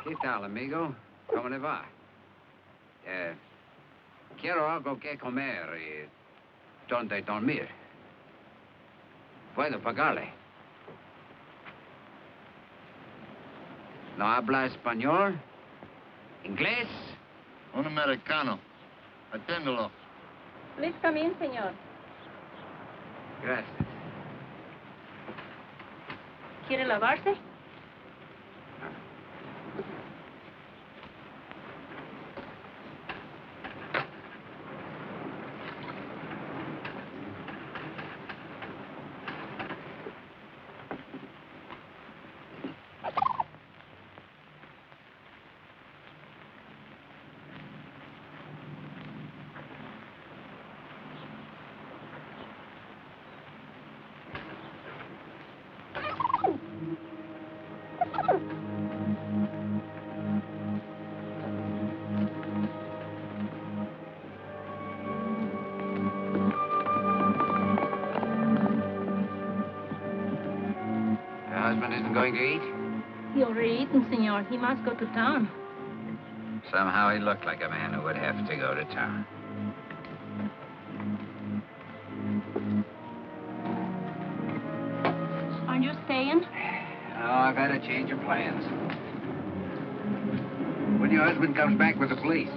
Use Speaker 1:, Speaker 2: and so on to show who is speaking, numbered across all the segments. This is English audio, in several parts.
Speaker 1: ¿Qué tal, amigo? ¿Cómo le va? Quiero algo que comer y donde dormir. Puedo pagarle. ¿No habla español? ¿Inglés?
Speaker 2: Un americano. Aténdelo.
Speaker 3: Please come in, señor.
Speaker 1: Gracias.
Speaker 3: ¿Quiere lavarse?
Speaker 1: Isn't going to eat?
Speaker 3: He already eaten, senor. He must go to town.
Speaker 1: Somehow he looked like a man who would have to go to town.
Speaker 3: Aren't you staying?
Speaker 1: No, I've had a change of plans. When your husband comes back with the police,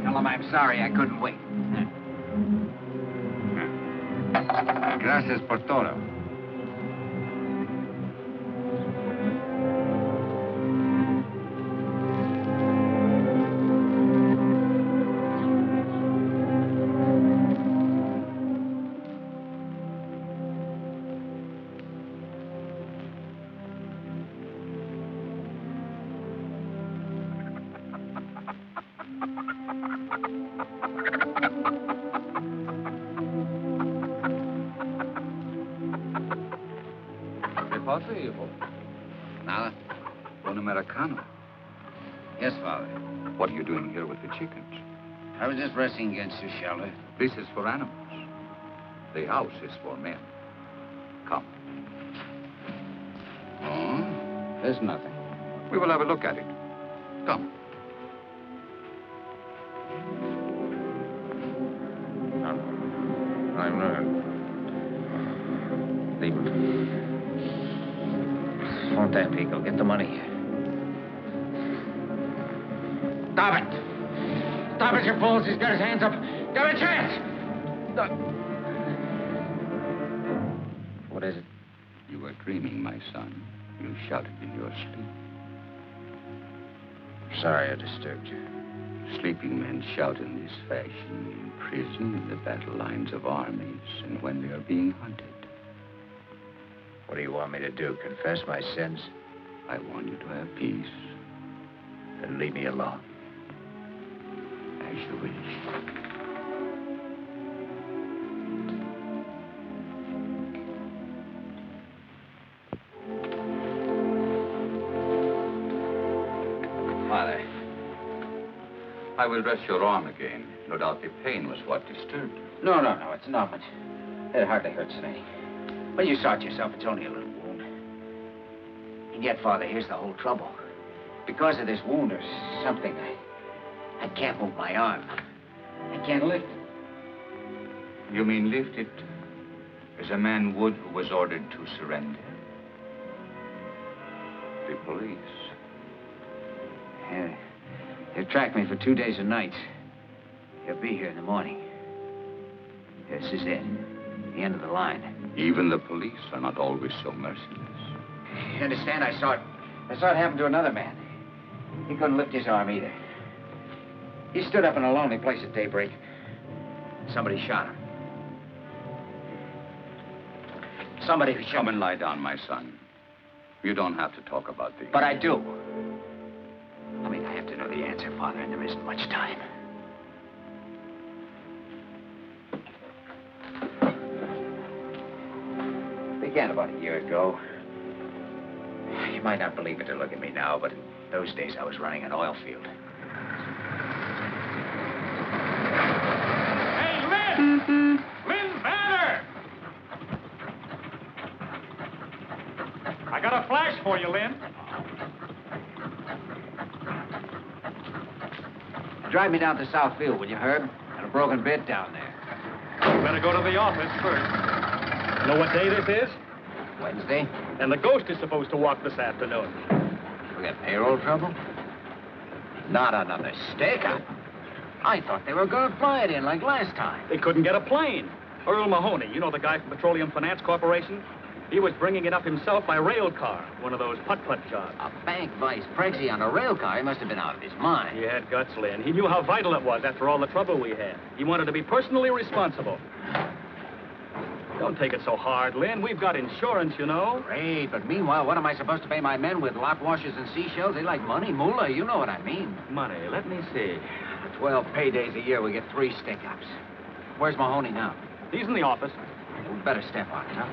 Speaker 1: tell him I'm sorry I couldn't wait. Gracias por todo. Yes, Father.
Speaker 4: What are you doing here with the chickens?
Speaker 1: I was just resting against your shelter.
Speaker 4: This is for animals. The house is for men. Come.
Speaker 1: Oh? There's nothing.
Speaker 4: We will have a look at it. Come.
Speaker 1: I'm leave him. Won't that Pico get the money? Stop it! Stop it, you fools! He's got his hands up. Give him a chance! What is it?
Speaker 4: You were dreaming, my son. You shouted in your sleep.
Speaker 1: Sorry I disturbed you.
Speaker 4: Sleeping men shout in this fashion in prison, in the battle lines of armies, and when they are being hunted.
Speaker 1: What do you want me to do? Confess my sins?
Speaker 4: I want you to have peace.
Speaker 1: Then leave me alone.
Speaker 4: As you wish.
Speaker 1: Father.
Speaker 4: I will dress your arm again. No doubt the pain was what disturbed you.
Speaker 1: No, it's not much. It hardly hurts any. Well, you saw it yourself. It's only a little wound. And yet, Father, here's the whole trouble. Because of this wound or something, I can't move my arm. I can't lift it.
Speaker 4: You mean lift it as a man would who was ordered to surrender? The police.
Speaker 1: Yeah. They've tracked me for 2 days and nights. He'll be here in the morning. This is it. The end of the line.
Speaker 4: Even the police are not always so merciless.
Speaker 1: You understand? I saw it happen to another man. He couldn't lift his arm either. He stood up in a lonely place at daybreak. Somebody shot him. Somebody shot him.
Speaker 4: Come and lie down, my son. You don't have to talk about the...
Speaker 1: But I do. I mean, I have to know the answer, Father, and there isn't much time. Began about a year ago. You might not believe it to look at me now, but in those days I was running an oil field.
Speaker 5: Hey, Lynn! Lynn Banner! I got a flash for you, Lynn.
Speaker 1: Drive me down to South Field, will you, Herb? Got a broken bit down there.
Speaker 5: You better go to the office first. Know what day this is?
Speaker 1: Wednesday?
Speaker 5: And the ghost is supposed to walk this afternoon.
Speaker 1: We got payroll trouble? Not another stick-up. I thought they were going to fly it in like last time.
Speaker 5: They couldn't get a plane. Earl Mahoney, you know the guy from Petroleum Finance Corporation? He was bringing it up himself by rail car, one of those putt-putt jobs.
Speaker 1: A bank vice prexy on a rail car? He must have been out of his mind.
Speaker 5: He had guts, Lynn. He knew how vital it was after all the trouble we had. He wanted to be personally responsible. Don't take it so hard, Lynn. We've got insurance, you know.
Speaker 1: Great, but meanwhile, what am I supposed to pay my men with lock washers and seashells? They like money, moolah, you know what I mean.
Speaker 5: Money, let me see.
Speaker 1: For 12 paydays a year, we get 3 stick-ups. Where's Mahoney now?
Speaker 5: He's in the office.
Speaker 1: We'd better step on it, huh?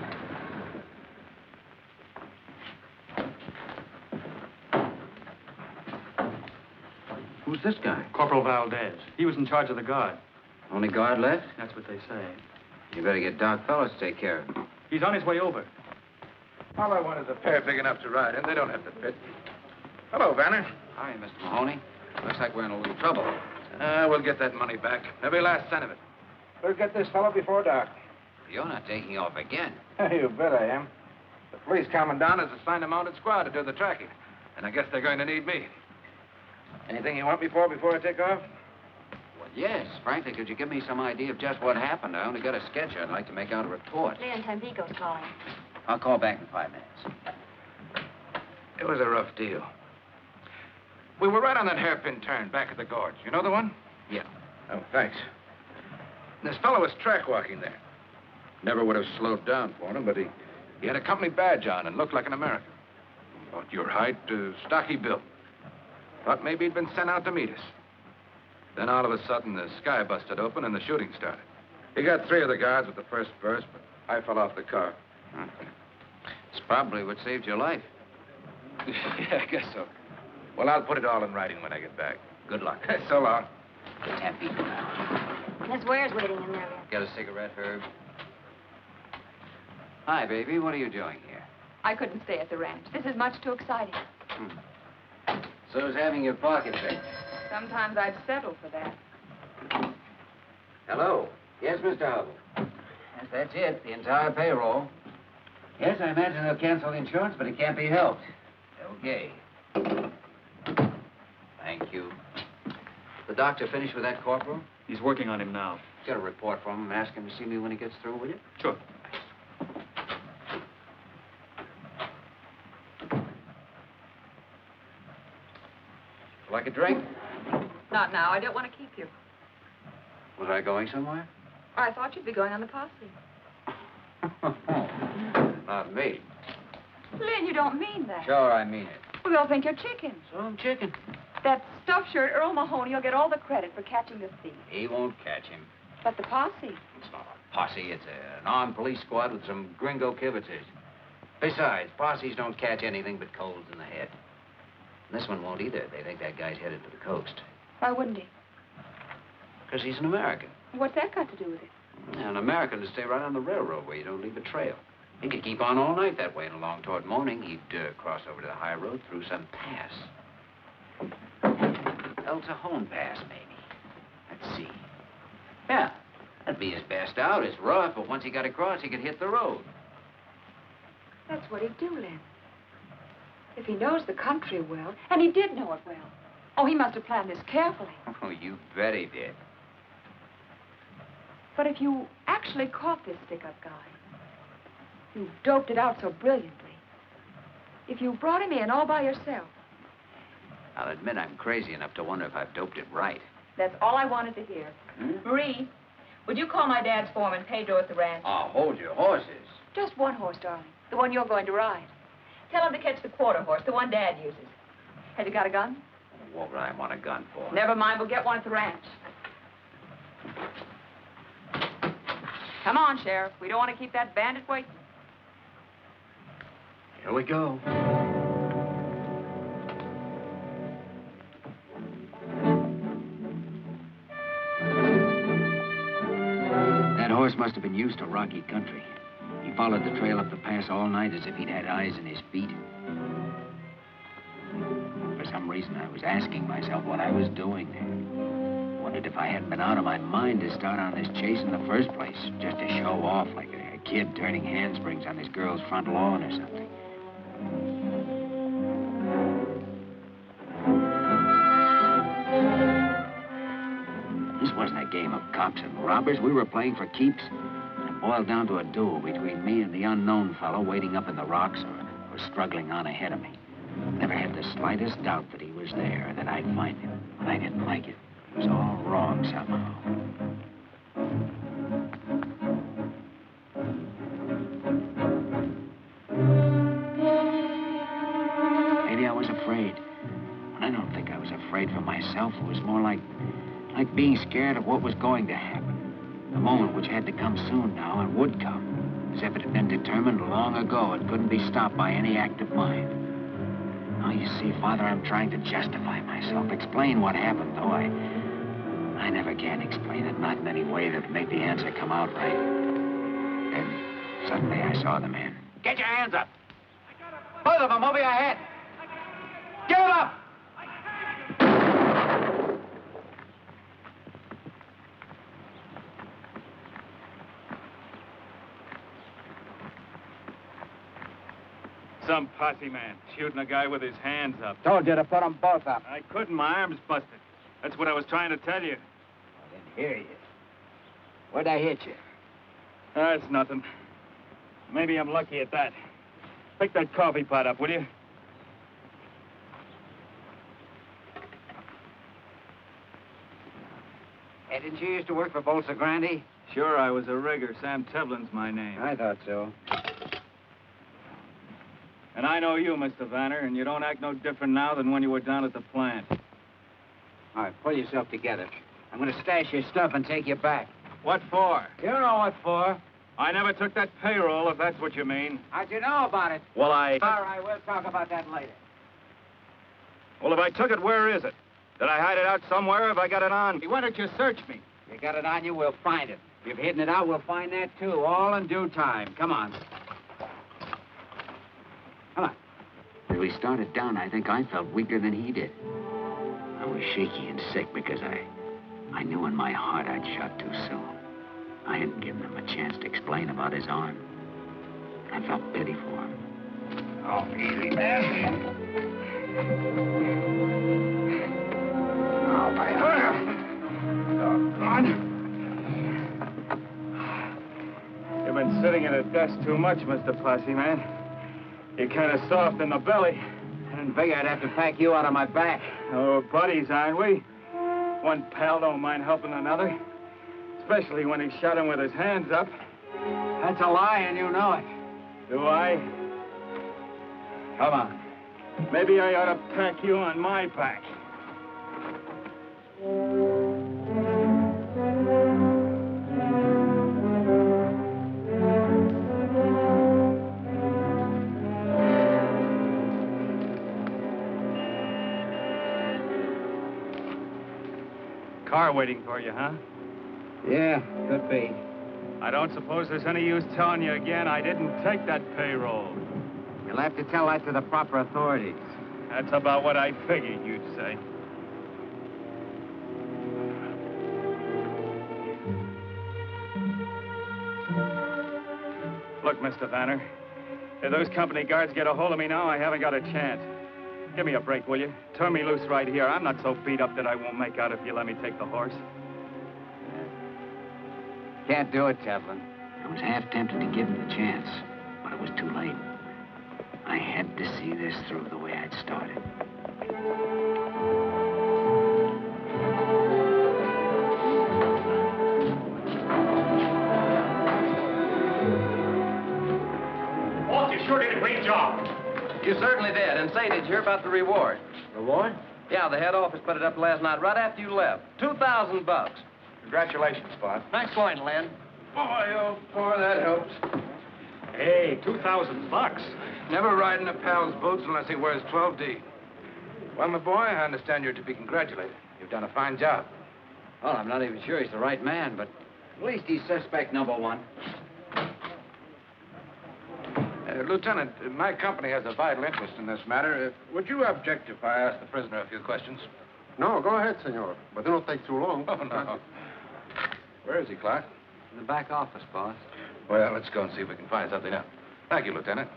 Speaker 1: Who's this guy?
Speaker 5: Corporal Valdez. He was in charge of the guard.
Speaker 1: Only guard left?
Speaker 5: That's what they say.
Speaker 1: You better get Doc Fellows to take care of him.
Speaker 5: He's on his way over.
Speaker 6: All I want is a pair big enough to ride in. They don't have to fit. Hello, Banner.
Speaker 1: Hi, Mr. Mahoney. Looks like we're in a little trouble.
Speaker 6: We'll get that money back. Every last cent of it. We'll get this fellow before dark.
Speaker 1: You're not taking off again.
Speaker 6: You bet I am. The police commandant has assigned a mounted squad to do the tracking. And I guess they're going to need me. Anything you want me for before I take off?
Speaker 1: Well, yes. Frankly, could you give me some idea of just what happened? I only got a sketch. I'd like to make out a report.
Speaker 3: Leon Tampico's calling.
Speaker 1: I'll call back in 5 minutes.
Speaker 6: It was a rough deal. We were right on that hairpin turn back at the gorge. You know the one?
Speaker 1: Yeah.
Speaker 6: Oh, thanks. This fellow was track walking there. Never would have slowed down for him, but he had a company badge on and looked like an American. About your height, stocky built. Thought maybe he'd been sent out to meet us. Then all of a sudden, the sky busted open and the shooting started. He got 3 of the guards with the first burst, but I fell off the car.
Speaker 1: It's probably what saved your life.
Speaker 6: Yeah, I guess so. Well, I'll put it all in writing when I get back.
Speaker 1: Good luck.
Speaker 6: So long.
Speaker 1: 10 people now.
Speaker 3: Miss Ware's waiting in there.
Speaker 1: Get a cigarette, Herb? Hi, baby. What are you doing here?
Speaker 7: I couldn't stay at the ranch. This is much too exciting.
Speaker 1: So is having your pocket picked.
Speaker 7: Sometimes I'd settle for that.
Speaker 1: Hello. Yes, Mr. Hubble. Yes, that's it. The entire payroll. Yes, I imagine they'll cancel the insurance, but it can't be helped. Okay. Thank you. The doctor finished with that corporal?
Speaker 5: He's working on him now.
Speaker 1: Get a report from him. Ask him to see me when he gets through, will you?
Speaker 5: Sure.
Speaker 1: Like a drink?
Speaker 7: Not now. I don't want to keep you.
Speaker 1: Was I going somewhere?
Speaker 7: I thought you'd be going on the posse.
Speaker 1: Not me.
Speaker 7: Lynn, you don't mean that.
Speaker 1: Sure, I mean it.
Speaker 7: Well, they'll think you're chicken.
Speaker 1: So I'm chicken.
Speaker 7: That stuffed shirt, Earl Mahoney, will get all the credit for catching the thief.
Speaker 1: He won't catch him.
Speaker 7: But the posse.
Speaker 1: It's not a posse. It's an armed police squad with some gringo kibitzers. Besides, posses don't catch anything but colds in the head. And this one won't either. They think that guy's headed to the coast.
Speaker 7: Why wouldn't he?
Speaker 1: Because he's an American.
Speaker 7: What's that got to do with it?
Speaker 1: An American to stay right on the railroad where you don't leave a trail. He could keep on all night that way, and along toward morning, he'd cross over to the high road through some pass. El Cajon Pass, maybe. Let's see. Yeah, that'd be his best out. It's rough, but once he got across, he could hit the road.
Speaker 7: That's what he'd do, Lynn. If he knows the country well, and he did know it well. Oh, he must have planned this carefully.
Speaker 1: Oh, you bet he did.
Speaker 7: But if you actually caught this stick-up guy, you doped it out so brilliantly. If you brought him in all by yourself.
Speaker 1: I'll admit I'm crazy enough to wonder if I've doped it right.
Speaker 7: That's all I wanted to hear.
Speaker 3: Marie, would you call my dad's foreman, Pedro, at the ranch?
Speaker 1: Oh, hold your horses.
Speaker 7: Just one horse, darling. The one you're going to ride.
Speaker 3: Tell him to catch the quarter horse, the one Dad uses.
Speaker 7: Have you got a gun?
Speaker 1: What would I want a gun for?
Speaker 7: Never mind, we'll get one at the ranch. Come on, Sheriff. We don't want to keep that bandit waiting.
Speaker 1: Here we go. That horse must have been used to rocky country. He followed the trail up the pass all night as if he'd had eyes in his feet. For some reason, I was asking myself what I was doing there. Wondered if I hadn't been out of my mind to start on this chase in the first place, just to show off like a kid turning handsprings on his girl's front lawn or something. This wasn't a game of cops and robbers. We were playing for keeps. It boiled down to a duel between me and the unknown fellow waiting up in the rocks or struggling on ahead of me. Never had the slightest doubt that he was there, that I'd find him. But I didn't like it. It was all wrong somehow. Maybe I was afraid. I don't think I was afraid for myself. It was more like being scared of what was going to happen. The moment which had to come soon now and would come. As if it had been determined long ago. It couldn't be stopped by any act of mine. Now, you see, Father, I'm trying to justify myself. Explain what happened, though. I never can explain it. Not in any way that'd make the answer come out right. Then, suddenly, I saw the man. Get your hands up! Both of them over your head! Give up!
Speaker 5: Some posse man shooting a guy with his hands up.
Speaker 1: Told you to put them both up.
Speaker 5: I couldn't. My arm's busted. That's what I was trying to tell you.
Speaker 1: I didn't hear you. Where'd I hit you?
Speaker 5: That's nothing. Maybe I'm lucky at that. Pick that coffee pot up, will you?
Speaker 1: Hey, didn't you used to work for Bolsa Grande?
Speaker 5: Sure, I was a rigger. Sam Tevlin's my name.
Speaker 1: I thought so.
Speaker 5: And I know you, Mr. Vanner, and you don't act no different now than when you were down at the plant.
Speaker 1: All right, pull yourself together. I'm going to stash your stuff and take you back.
Speaker 5: What for?
Speaker 1: You know what for.
Speaker 5: I never took that payroll, if that's what you mean.
Speaker 1: How'd you know about it?
Speaker 5: Well,
Speaker 1: All right, we'll talk about that later.
Speaker 5: Well, if I took it, where is it? Did I hide it out somewhere? Have I got it on?
Speaker 1: Why don't you search me? You got it on you, we'll find it. If you've hidden it out, we'll find that, too, all in due time. Come on. Come on. As we started down, I think I felt weaker than he did. I was shaky and sick because I knew in my heart I'd shot too soon. I hadn't given him a chance to explain about his arm. I felt pity for him. Oh, easy, man. Oh, my arm. Doggone.
Speaker 5: You've been sitting at a desk too much, Mr. Posse, man. You're kind of soft in the belly.
Speaker 1: I didn't figure I'd have to pack you out of my back.
Speaker 5: Oh, buddies, aren't we? One pal don't mind helping another. Especially when he shot him with his hands up.
Speaker 1: That's a lie, and you know it.
Speaker 5: Do I?
Speaker 1: Come on.
Speaker 5: Maybe I ought to pack you on my back. Car waiting for you, huh?
Speaker 1: Yeah, could be.
Speaker 5: I don't suppose there's any use telling you again I didn't take that payroll.
Speaker 1: You'll have to tell that to the proper authorities.
Speaker 5: That's about what I figured you'd say. Look, Mr. Vanner, if those company guards get a hold of me now, I haven't got a chance. Give me a break, will you? Turn me loose right here. I'm not so beat up that I won't make out if you let me take the horse.
Speaker 1: Can't do it, Chaplain. I was half tempted to give him the chance, but it was too late. I had to see this through the way I'd started.
Speaker 5: Walt, you sure did a great job.
Speaker 8: You certainly did. And say, did you hear about the reward?
Speaker 6: Reward?
Speaker 8: Yeah, the head office put it up last night, right after you left. $2,000.
Speaker 6: Congratulations, Spot.
Speaker 8: Nice going, Len.
Speaker 6: Boy, oh, boy, that helps.
Speaker 5: Hey, $2,000.
Speaker 6: Never ride in a pal's boots unless he wears 12D. Well, my boy, I understand you're to be congratulated. You've done a fine job.
Speaker 1: Well, I'm not even sure he's the right man, but at least he's suspect number one.
Speaker 6: Lieutenant, my company has a vital interest in this matter. Would you object if I asked the prisoner a few questions?
Speaker 2: No, go ahead, senor. But they don't take too long.
Speaker 6: Oh, no. Where is he, Clark?
Speaker 1: In the back office, boss.
Speaker 6: Well, let's go and see if we can find something out. Thank you, Lieutenant.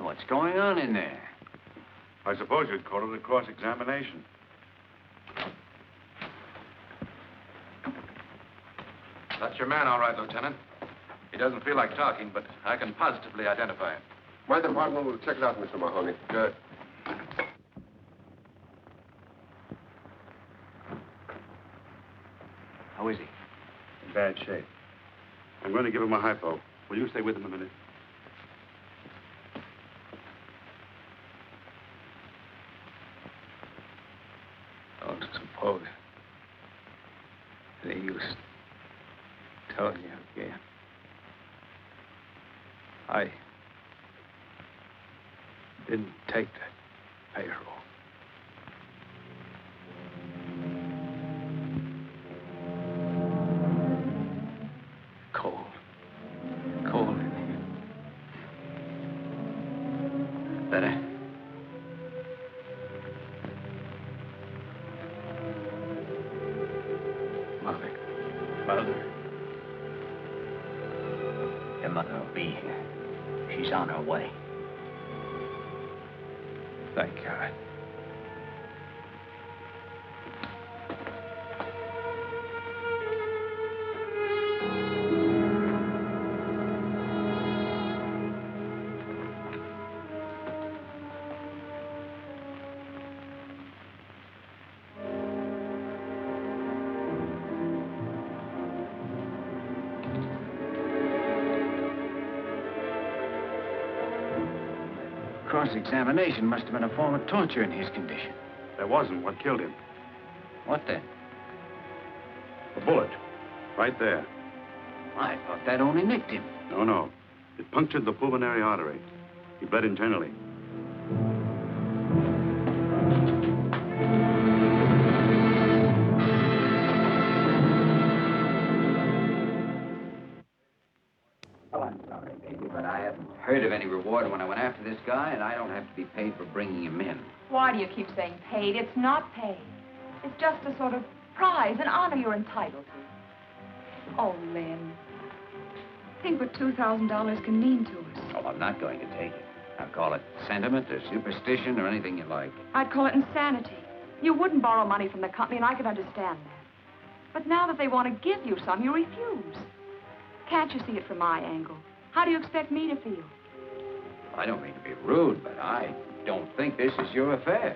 Speaker 1: What's going on in there?
Speaker 9: I suppose you'd call it a cross-examination.
Speaker 6: That's your man, all right, Lieutenant. He doesn't feel like talking, but I can positively identify him.
Speaker 2: My department will check it out, Mr. Mahoney.
Speaker 6: Good.
Speaker 1: How is he?
Speaker 9: In bad shape. I'm going to give him a hypo. Will you stay with him a minute?
Speaker 4: Don't suppose any use telling you again. I didn't take that payroll. Cold in here.
Speaker 1: Better?
Speaker 4: Mother.
Speaker 1: Your mother will be here. She's on her way.
Speaker 4: Thank God.
Speaker 1: cross-examination must have been a form of torture in his condition.
Speaker 9: There wasn't. What killed him?
Speaker 1: What then?
Speaker 9: A bullet. Right there.
Speaker 1: I thought that only nicked him.
Speaker 9: No, no. It punctured the pulmonary artery. He bled internally.
Speaker 4: Well, I'm sorry, baby, but I haven't heard of any reward when I went after this guy, and I don't have to be paid for bringing him in.
Speaker 3: Why do you keep saying paid? It's not paid. It's just a sort of prize, an honor you're entitled to. Oh, Lynn. Think what $2,000 can mean to us.
Speaker 4: Oh, I'm not going to take it. I'll call it sentiment or superstition or anything you like.
Speaker 3: I'd call it insanity. You wouldn't borrow money from the company, and I could understand that. But now that they want to give you some, you refuse. Can't you see it from my angle? How do you expect me to feel?
Speaker 4: I don't mean to be rude, but I don't think this is your affair.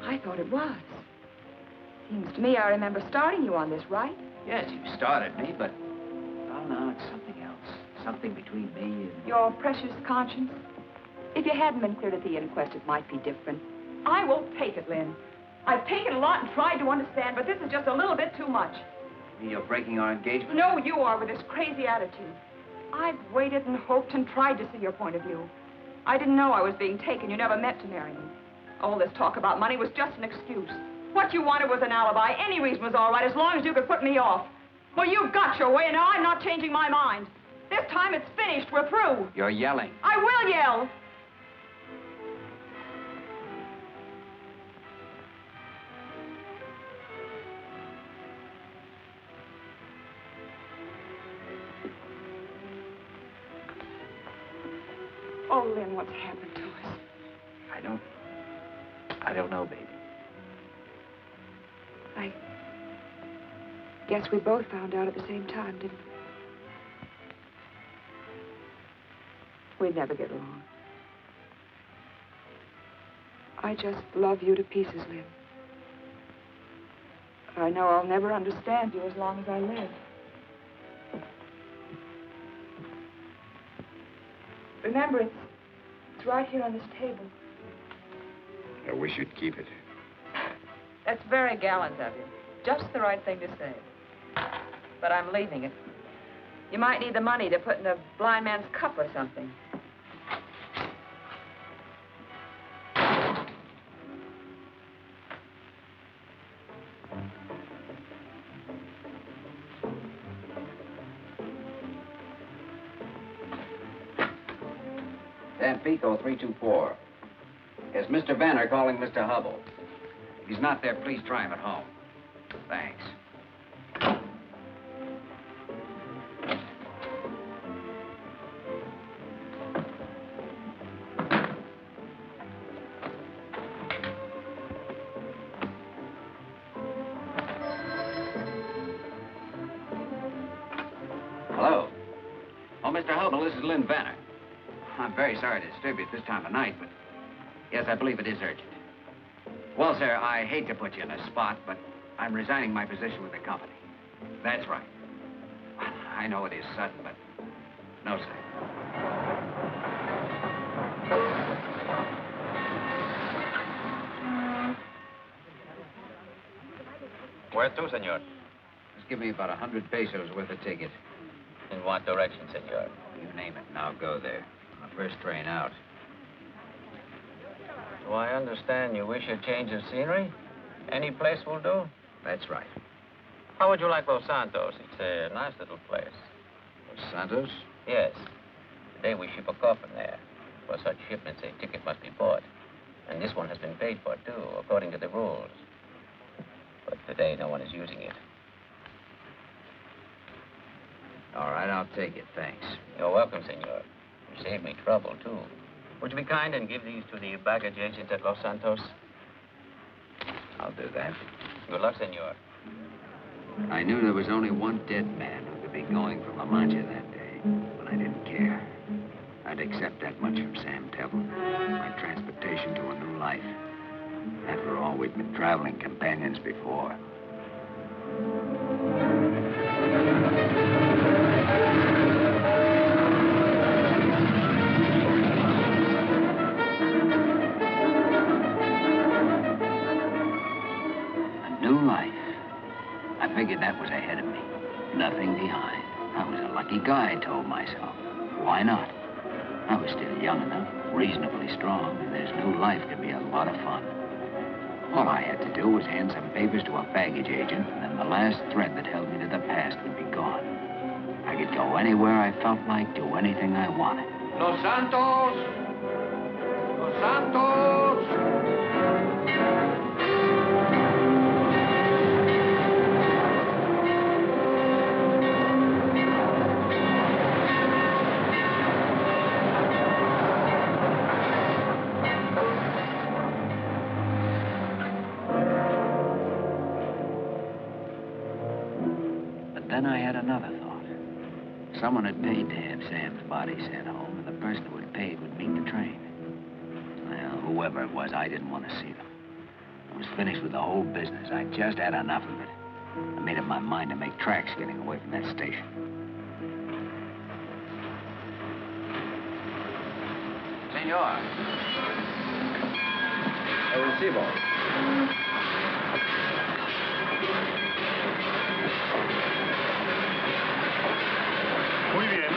Speaker 3: I thought it was. Seems to me I remember starting you on this, right?
Speaker 1: Yes, you started me, but... Oh, no, it's something else. Something between me and...
Speaker 3: Your precious conscience? If you hadn't been cleared at the inquest, it might be different. I won't take it, Lynn. I've taken a lot and tried to understand, but this is just a little bit too much.
Speaker 1: You're breaking our engagement?
Speaker 3: No, you are with this crazy attitude. I've waited and hoped and tried to see your point of view. I didn't know I was being taken. You never meant to marry me. All this talk about money was just an excuse. What you wanted was an alibi. Any reason was all right, as long as you could put me off. Well, you got your way, and now I'm not changing my mind. This time it's finished. We're through.
Speaker 1: You're yelling.
Speaker 3: I will yell. Oh, Lynn, what's happened to us?
Speaker 1: I don't know, baby.
Speaker 7: I guess we both found out at the same time, didn't we? We'd never get along. I just love you to pieces, Lynn. I know I'll never understand you as long as I live. Remember, it's right here on this table.
Speaker 4: I wish you'd keep it.
Speaker 3: That's very gallant of you. Just the right thing to say. But I'm leaving it. You might need the money to put in a blind man's cup or something.
Speaker 4: Tampico 324. Is Mr. Vanner calling Mr. Hubble? If he's not there, please try him at home. Thanks. Hello. Oh, Mr. Hubble, this is Lynn Vanner. I'm very sorry to disturb you at this time of night, but yes, I believe it is urgent. Well, sir, I hate to put you in a spot, but I'm resigning my position with the company. That's right. I know it is sudden, but no, sir.
Speaker 8: Where to, senor?
Speaker 4: Just give me about 100 pesos worth of ticket.
Speaker 8: In what direction, senor?
Speaker 4: You name it, and I'll go there. On the first train out.
Speaker 8: Do I understand you wish a change of scenery? Any place will do?
Speaker 4: That's right.
Speaker 8: How would you like Los Santos? It's a nice little place.
Speaker 4: Los Santos?
Speaker 8: Yes. Today we ship a coffin there. For such shipments, a ticket must be bought. And this one has been paid for, too, according to the rules. But today, no one is using it.
Speaker 4: All right, I'll take it, thanks.
Speaker 8: You're welcome, senor. You saved me trouble, too. Would you be kind and give these to the baggage agent at Los Santos?
Speaker 4: I'll do that.
Speaker 8: Good luck, senor.
Speaker 4: I knew there was only one dead man who could be going from La Mancha that day, but I didn't care. I'd accept that much from Sam Temple. My transportation to a new life. After all, we'd been traveling companions before. behind. I was a lucky guy, I told myself. Why not? I was still young enough, reasonably strong, and this new life could be a lot of fun. All I had to do was hand some papers to a baggage agent, and then the last thread that held me to the past would be gone. I could go anywhere I felt like, do anything I wanted.
Speaker 6: Los Santos! Los Santos!
Speaker 4: But then I had another thought. Someone had paid to have Sam's body sent home, and the person who had paid would meet the train. Well, whoever it was, I didn't want to see them. I was finished with the whole business. I just had enough of it. I made up my mind to make tracks getting away from that station. Senor.
Speaker 2: Recibo.
Speaker 9: Muy bien.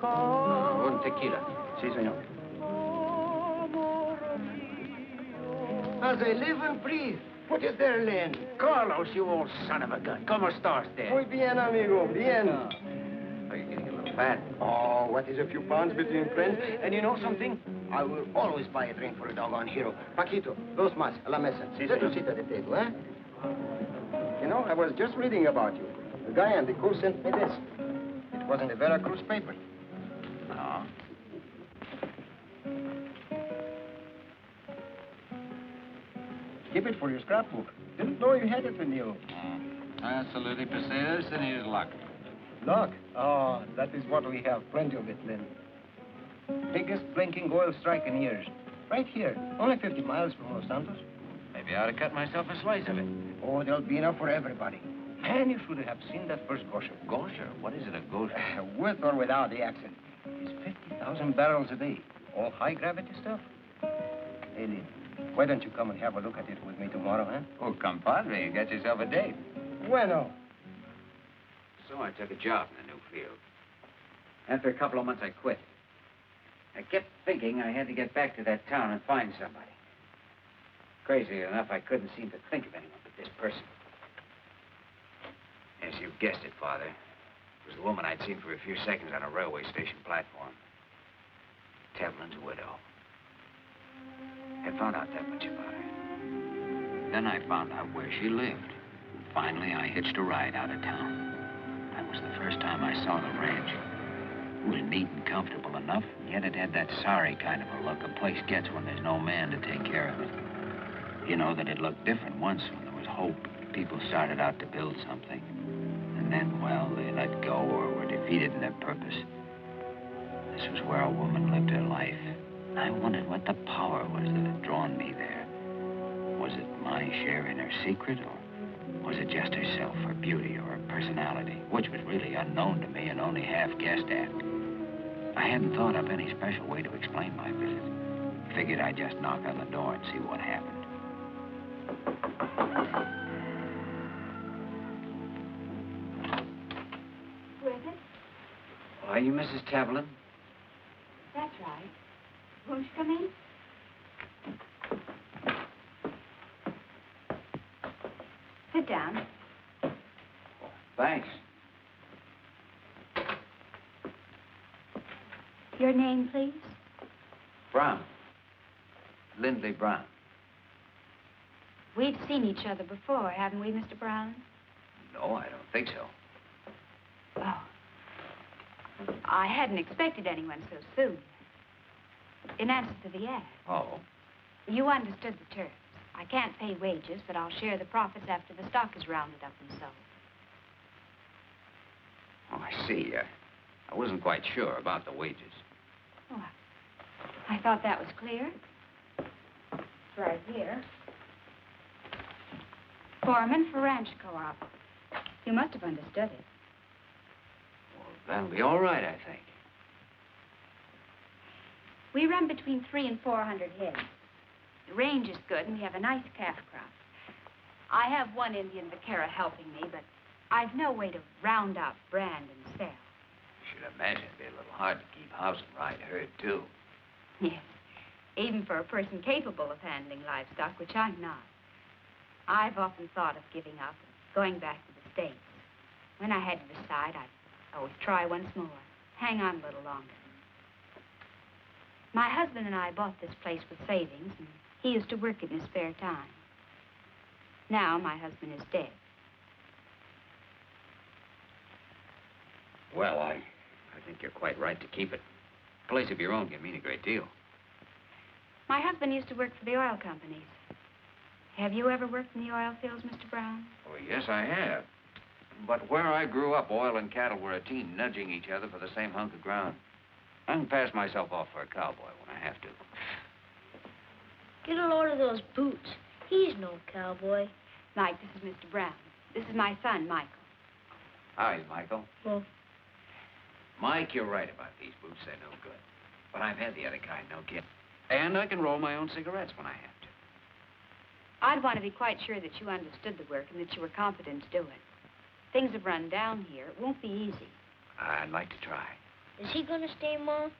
Speaker 1: Un tequila.
Speaker 9: Sí, señor.
Speaker 10: As I live and breathe. What is there, Len?
Speaker 1: Carlos, you old son of a gun. ¿Cómo estás, there?
Speaker 10: Muy bien, amigo, bien.
Speaker 1: Are you getting a little fat?
Speaker 10: Oh, what is a few pounds between friends? And you know something? I will always buy a drink for a doggone hero. Paquito, dos más, a la mesa.
Speaker 9: Sí,
Speaker 10: Let
Speaker 9: señor.
Speaker 10: us sit at the table, eh? You know, I was just reading about you. The guy on the crew sent me this. It was in the Veracruz paper.
Speaker 4: No.
Speaker 10: Keep it for your scrapbook. Didn't know you had it with you.
Speaker 4: Absolutely perceives in his luck.
Speaker 10: Look. Oh, that is what we have. Plenty of it, Lynn. Biggest blinking oil strike in years. Right here. Only 50 miles from Los Santos.
Speaker 4: Maybe I ought to cut myself a slice of it.
Speaker 10: Oh, there'll be enough for everybody. Man, you should have seen that first gosher.
Speaker 4: Gosher? What is it, a gosher?
Speaker 10: With or without the accent. It's 50,000 barrels a day. All high-gravity stuff. Hey, Lynn, why don't you come and have a look at it with me tomorrow, huh?
Speaker 4: Oh, compadre, you got yourself a date.
Speaker 10: Bueno.
Speaker 4: So I took a job in the new field. After a couple of months, I quit. I kept thinking I had to get back to that town and find somebody. Crazy enough, I couldn't seem to think of anyone but this person. Yes, you guessed it, Father. It was the woman I'd seen for a few seconds on a railway station platform. Tevlin's widow. I found out that much about her. Then I found out where she lived. Finally, I hitched a ride out of town. That was the first time I saw the ranch. It was neat and comfortable enough, and yet it had that sorry kind of a look a place gets when there's no man to take care of it. You know that it looked different once when there was hope. People started out to build something. And then, well, they let go or were defeated in their purpose. This was where a woman lived her life. I wondered what the power was that had drawn me there. Was it my share in her secret, or was it just herself, her beauty, or her personality, which was really unknown to me and only half guessed at? I hadn't thought up any special way to explain my visit. Figured I'd just knock on the door and see what happened.
Speaker 7: Who is it?
Speaker 4: Are you Mrs. Tevlin?
Speaker 7: That's right. Won't you come in? Sit down.
Speaker 4: Thanks.
Speaker 7: Your name, please?
Speaker 4: Brown. Lindley Brown.
Speaker 7: We've seen each other before, haven't we, Mr. Brown?
Speaker 4: No, I don't think so.
Speaker 7: Oh. I hadn't expected anyone so soon. In answer to the ad.
Speaker 4: Oh.
Speaker 7: You understood the terms. I can't pay wages, but I'll share the profits after the stock is rounded up and sold.
Speaker 4: Oh, I see. I wasn't quite sure about the wages.
Speaker 7: Oh, I thought that was clear. It's right here. Foreman for ranch co-op. You must have understood it.
Speaker 4: Well, that'll be all right, I think.
Speaker 7: We run between 300 and 400 heads. The range is good, and we have a nice calf crop. I have one Indian vaquero helping me, but I've no way to round up, brand, and sell.
Speaker 4: Should imagine it'd be a little hard to keep house and ride herd, too.
Speaker 7: Yes, even for a person capable of handling livestock, which I'm not. I've often thought of giving up and going back to the States. When I had to decide, I'd always try once more, hang on a little longer. My husband and I bought this place with savings, and he used to work in his spare time. Now my husband is dead.
Speaker 4: Well, I think you're quite right to keep it. A place of your own can mean a great deal.
Speaker 7: My husband used to work for the oil companies. Have you ever worked in the oil fields, Mr. Brown?
Speaker 4: Oh, yes, I have. But where I grew up, oil and cattle were a team nudging each other for the same hunk of ground. I can pass myself off for a cowboy when I have to.
Speaker 11: Get a load of those boots. He's no cowboy.
Speaker 7: Mike, this is Mr. Brown. This is my son, Michael.
Speaker 4: Hi, Michael.
Speaker 11: Well,
Speaker 4: Mike, you're right about these boots. They're no good. But I've had the other kind, no kid. And I can roll my own cigarettes when I have to.
Speaker 7: I'd want to be quite sure that you understood the work and that you were competent to do it. Things have run down here. It won't be easy.
Speaker 4: I'd like to try.
Speaker 11: is he gonna stay, Mom?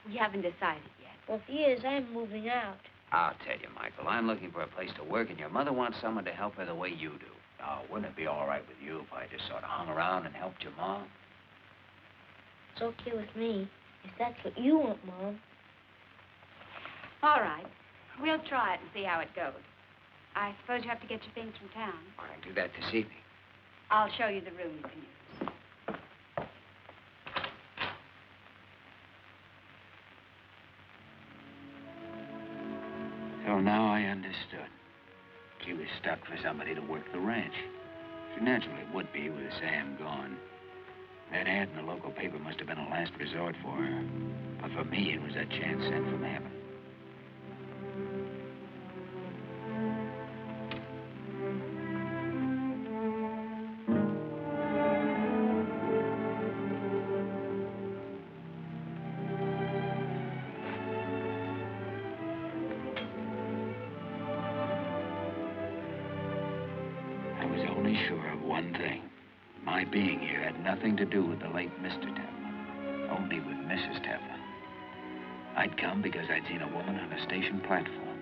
Speaker 7: We haven't decided yet.
Speaker 11: Well, if he is, I'm moving out.
Speaker 4: I'll tell you, Michael, I'm looking for a place to work, and your mother wants someone to help her the way you do. Now, wouldn't it be all right with you if I just sort of hung around and helped your mom?
Speaker 11: It's okay with me, if that's what you want, Mom.
Speaker 7: All right. We'll try it and see how it goes. I suppose you have to get your things from town.
Speaker 4: I can do that this evening.
Speaker 7: I'll show you the room you can use.
Speaker 4: So now I understood. She was stuck for somebody to work the ranch. She naturally would be with Sam gone. That ad in the local paper must have been a last resort for her. But for me, it was a chance sent from heaven. I was only sure of one thing. My being here had nothing to do with the late Mr. Teflon, only with Mrs. Teflon. I'd come because I'd seen a woman on a station platform.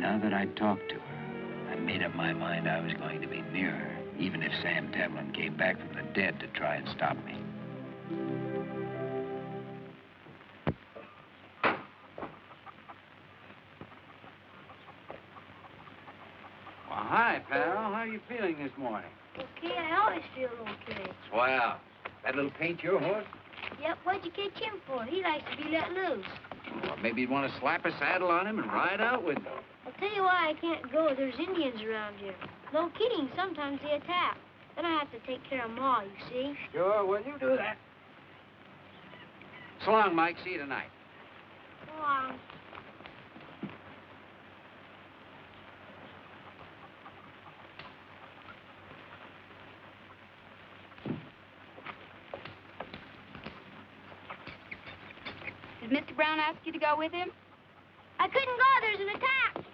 Speaker 4: Now that I'd talked to her, I made up my mind I was going to be near her, even if Sam Teflon came back from the dead to try and stop me.
Speaker 2: Well, hi, pal. How are you feeling this morning?
Speaker 11: Okay, I always feel okay.
Speaker 2: Swell. That little paint your horse?
Speaker 11: Yep, what'd you catch him for? He likes to be let loose.
Speaker 2: Well, maybe you'd want to slap a saddle on him and ride out with him.
Speaker 11: I'll tell you why I can't go. There's Indians around here. No kidding, sometimes they attack. Then I have to take care of Ma, you see.
Speaker 2: Sure, well, you do that. So long, Mike. See you tonight.
Speaker 11: Go on.
Speaker 7: Did Mr. Brown ask you to go with him?
Speaker 11: I couldn't go. There's an attack.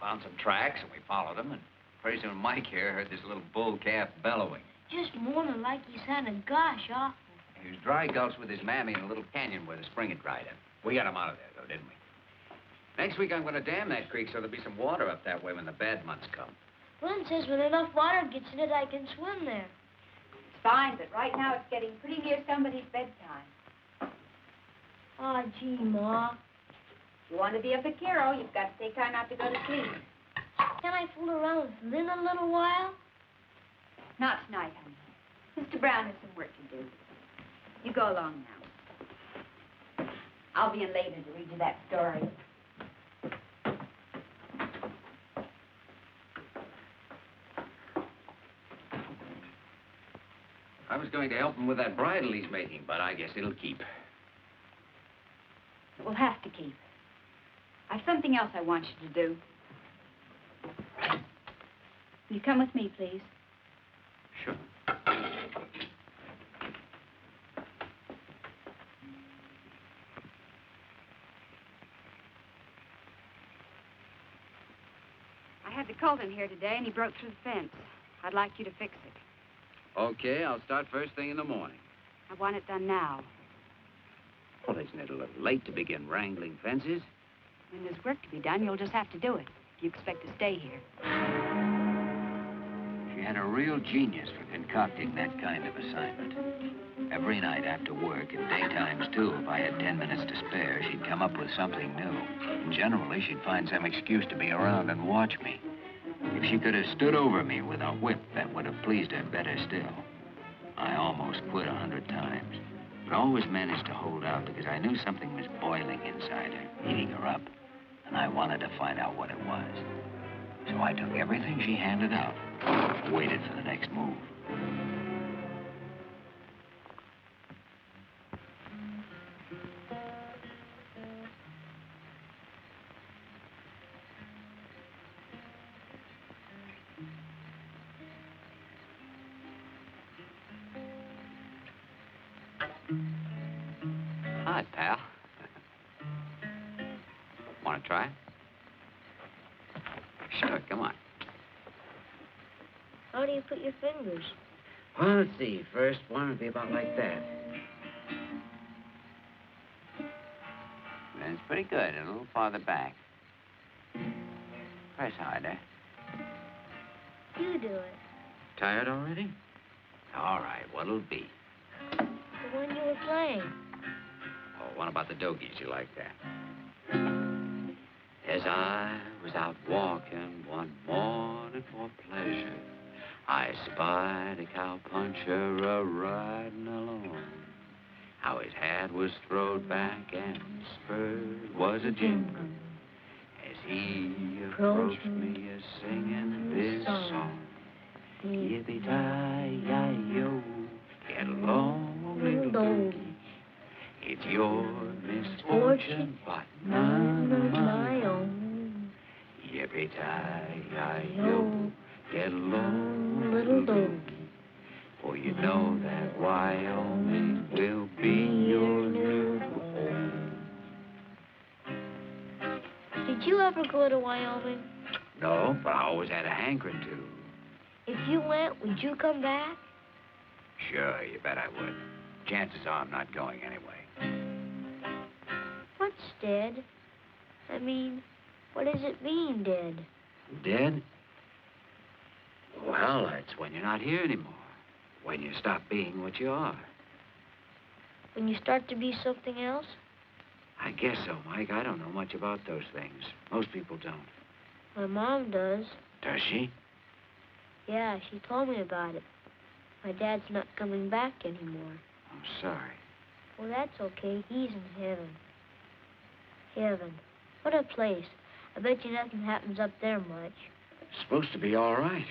Speaker 4: Found some tracks, and we followed them, and pretty soon Mike here heard this little bull calf bellowing.
Speaker 11: Just moaning like he sounded gosh awful.
Speaker 4: He was dry gulched with his mammy in a little canyon where the spring had dried up. We got him out of there, though, didn't we? Next week, I'm going to dam that creek so there'll be some water up that way when the bad months come.
Speaker 11: Glenn says when enough water gets in it, I can swim there.
Speaker 7: It's fine, but right now it's getting pretty near somebody's bedtime.
Speaker 11: Aw, gee, Ma.
Speaker 7: If you want to be a vaquero, you've got to take time out to go to sleep.
Speaker 11: Can I fool around with Lynn a little while?
Speaker 7: Not tonight, honey. Mr. Brown has some work to do. You go along now. I'll be in later to read you that story.
Speaker 4: I was going to help him with that bridle he's making, but I guess it'll keep.
Speaker 7: It will have to keep. I've something else I want you to do. Will you come with me, please?
Speaker 4: Sure.
Speaker 7: I had the colt in here today, and he broke through the fence. I'd like you to fix it.
Speaker 4: Okay, I'll start first thing in the morning.
Speaker 7: I want it done now.
Speaker 4: Well, isn't it a little late to begin wrangling fences?
Speaker 7: When there's work to be done, you'll just have to do it. If you expect to stay here.
Speaker 4: She had a real genius for concocting that kind of assignment. Every night after work, and daytimes too, if I had 10 minutes to spare, she'd come up with something new. And generally, she'd find some excuse to be around and watch me. If she could have stood over me with a whip, that would have pleased her better still. I almost quit 100 times, but always managed to hold out because I knew something was boiling inside her, eating her up, and I wanted to find out what it was. So I took everything she handed out, waited for the next move. Hi, pal. Want to try? Sure, come on.
Speaker 11: How do you put your fingers?
Speaker 4: Well, let's see. First one would be about like that. That's pretty good. A little farther back. Press harder.
Speaker 11: You do it.
Speaker 4: Tired already? All right, what'll it be?
Speaker 11: The one you were playing.
Speaker 4: Oh, what about the Dogies? You like that? As I was out walking one morning for pleasure, I spied a cowpuncher a-riding along. How his hat was throwed back and his spurs was a-jingling as he approached me a-singing this song. Yippee-ki-yi-yo, get along, little doggy. It's your misfortune, but none of my own. Yippee-ki-yi-yo, get along, little doggy. For you know that Wyoming will be your new home.
Speaker 11: Did you ever go to Wyoming?
Speaker 4: No, but I always had a hankering to.
Speaker 11: If you went, would you come back?
Speaker 4: Sure, you bet I would. Chances are I'm not going anyway.
Speaker 11: What's dead? I mean, what does it mean, dead?
Speaker 4: Dead? Well, that's when you're not here anymore. When you stop being what you are.
Speaker 11: When you start to be something else?
Speaker 4: I guess so, Mike. I don't know much about those things. Most people don't.
Speaker 11: My mom does.
Speaker 4: Does she?
Speaker 11: Yeah, she told me about it. My dad's not coming back anymore.
Speaker 4: I'm sorry.
Speaker 11: Well, that's okay. He's in heaven. Heaven. What a place. I bet you nothing happens up there much.
Speaker 4: It's supposed to be all right.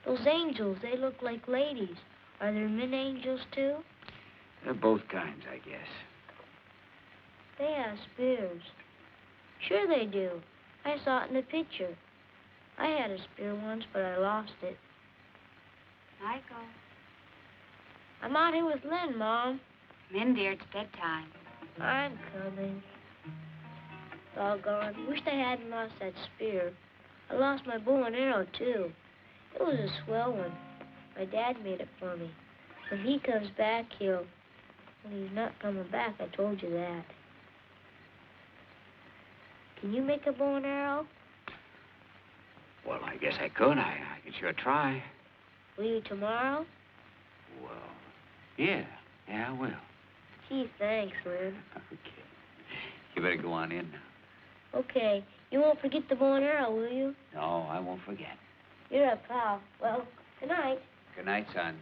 Speaker 11: Those angels, they look like ladies. Are there men angels, too?
Speaker 4: They're both kinds, I guess.
Speaker 11: They have spears. Sure they do. I saw it in the picture. I had a spear once, but I lost it.
Speaker 7: Michael.
Speaker 11: I'm out here with Lynn, Mom.
Speaker 7: Come in, dear. It's bedtime.
Speaker 11: I'm coming. Doggone. Wished I hadn't lost that spear. I lost my bow and arrow, too. It was a swell one. My dad made it for me. When he comes back, he'll... Well, he's not coming back, I told you that. Can you make a bow and arrow?
Speaker 4: Well, I guess I could. I could sure try.
Speaker 11: Will you tomorrow?
Speaker 4: Well, yeah. Yeah, I will.
Speaker 11: Gee, thanks, Lynn.
Speaker 4: Okay. You better go on in now.
Speaker 11: Okay. You won't forget the bow and arrow, will you?
Speaker 4: No, I won't forget.
Speaker 11: You're a pal. Well, good night.
Speaker 4: Good night, son.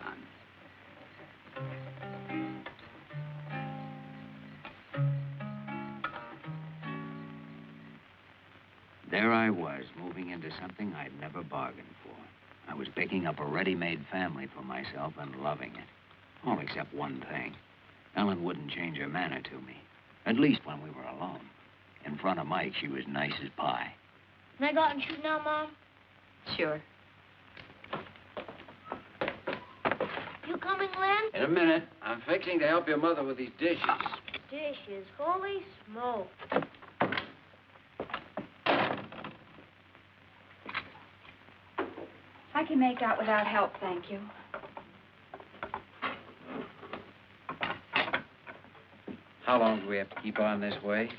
Speaker 4: Son. There I was, moving into something I'd never bargained for. I was picking up a ready-made family for myself and loving it. All except one thing. Ellen wouldn't change her manner to me. At least when we were alone. In front of Mike, she was nice as pie.
Speaker 11: Can I go out and shoot now, Mom?
Speaker 7: Sure.
Speaker 11: You coming, Lynn?
Speaker 2: In a minute. I'm fixing to help your mother with these dishes.
Speaker 11: Dishes. Holy smoke.
Speaker 3: I can make out without help, thank you.
Speaker 4: How long do we have to keep on this way?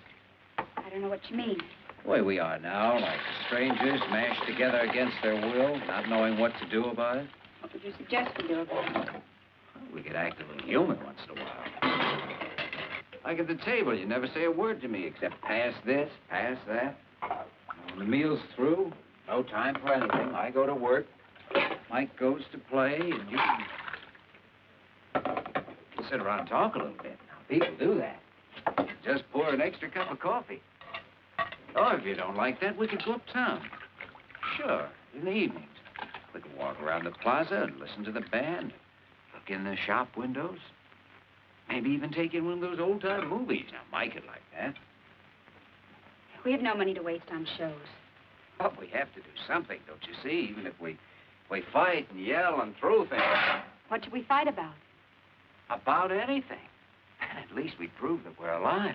Speaker 3: I don't know what you mean.
Speaker 4: The way we are now, like strangers mashed together against their will, not knowing what to do about it.
Speaker 3: What would you suggest we do about it?
Speaker 4: We could act a little human once in a while. Like at the table, you never say a word to me except pass this, pass that. When the meal's through, no time for anything. I go to work. Mike goes to play, and you can sit around and talk a little bit. Now, people do that. Just pour an extra cup of coffee. Or if you don't like that, we could go uptown. Sure, in the evenings. We could walk around the plaza and listen to the band. Look in the shop windows. Maybe even take in one of those old-time movies. Now, Mike would like that.
Speaker 3: We have no money to waste on shows.
Speaker 4: But we have to do something, don't you see? Even if we fight and yell and throw things.
Speaker 3: What should we fight about?
Speaker 4: About anything. At least we prove that we're alive.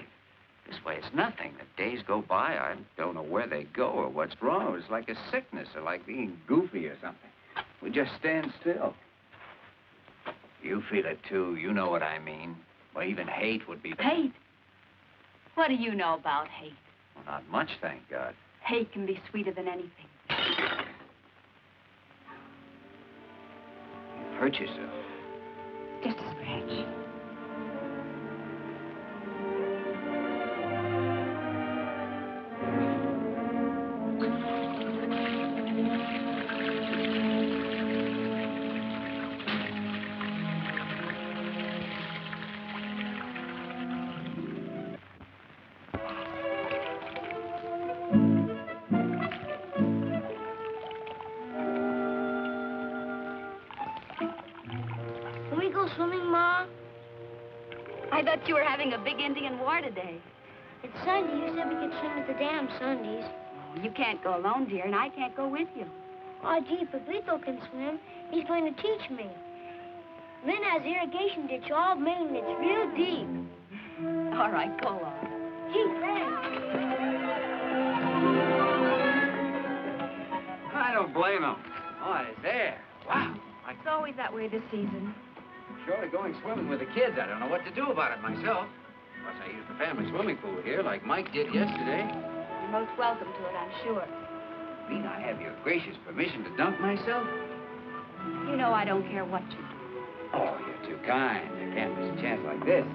Speaker 4: This way it's nothing. The days go by, I don't know where they go or what's wrong. It's like a sickness or like being goofy or something. We just stand still. You feel it, too. You know what I mean. Well, even hate would be...
Speaker 7: Hate? What do you know about hate?
Speaker 4: Well, not much, thank God.
Speaker 3: Hate can be sweeter than anything.
Speaker 4: You've hurt yourself.
Speaker 3: Just a scratch.
Speaker 11: Can we go swimming, Ma?
Speaker 7: I thought you were having a big Indian war today.
Speaker 11: It's Sunday. You said we could swim at the dam Sundays.
Speaker 7: You can't go alone, dear, and I can't go with you.
Speaker 11: Oh, gee, Pablito can swim. He's going to teach me. Lynn has irrigation ditch all made, and it's real deep.
Speaker 7: All right, go on.
Speaker 11: Gee, thanks.
Speaker 4: I don't blame him. Oh, it's there. Wow.
Speaker 3: It's always that way this season.
Speaker 4: Short of going swimming with the kids, I don't know what to do about it myself. Plus, I use the family swimming pool here like Mike did yesterday.
Speaker 3: You're most welcome to it, I'm sure.
Speaker 4: Mean I have your gracious permission to dunk myself?
Speaker 3: You know I don't care what you do.
Speaker 4: Oh, you're too kind. You can't miss a chance like this.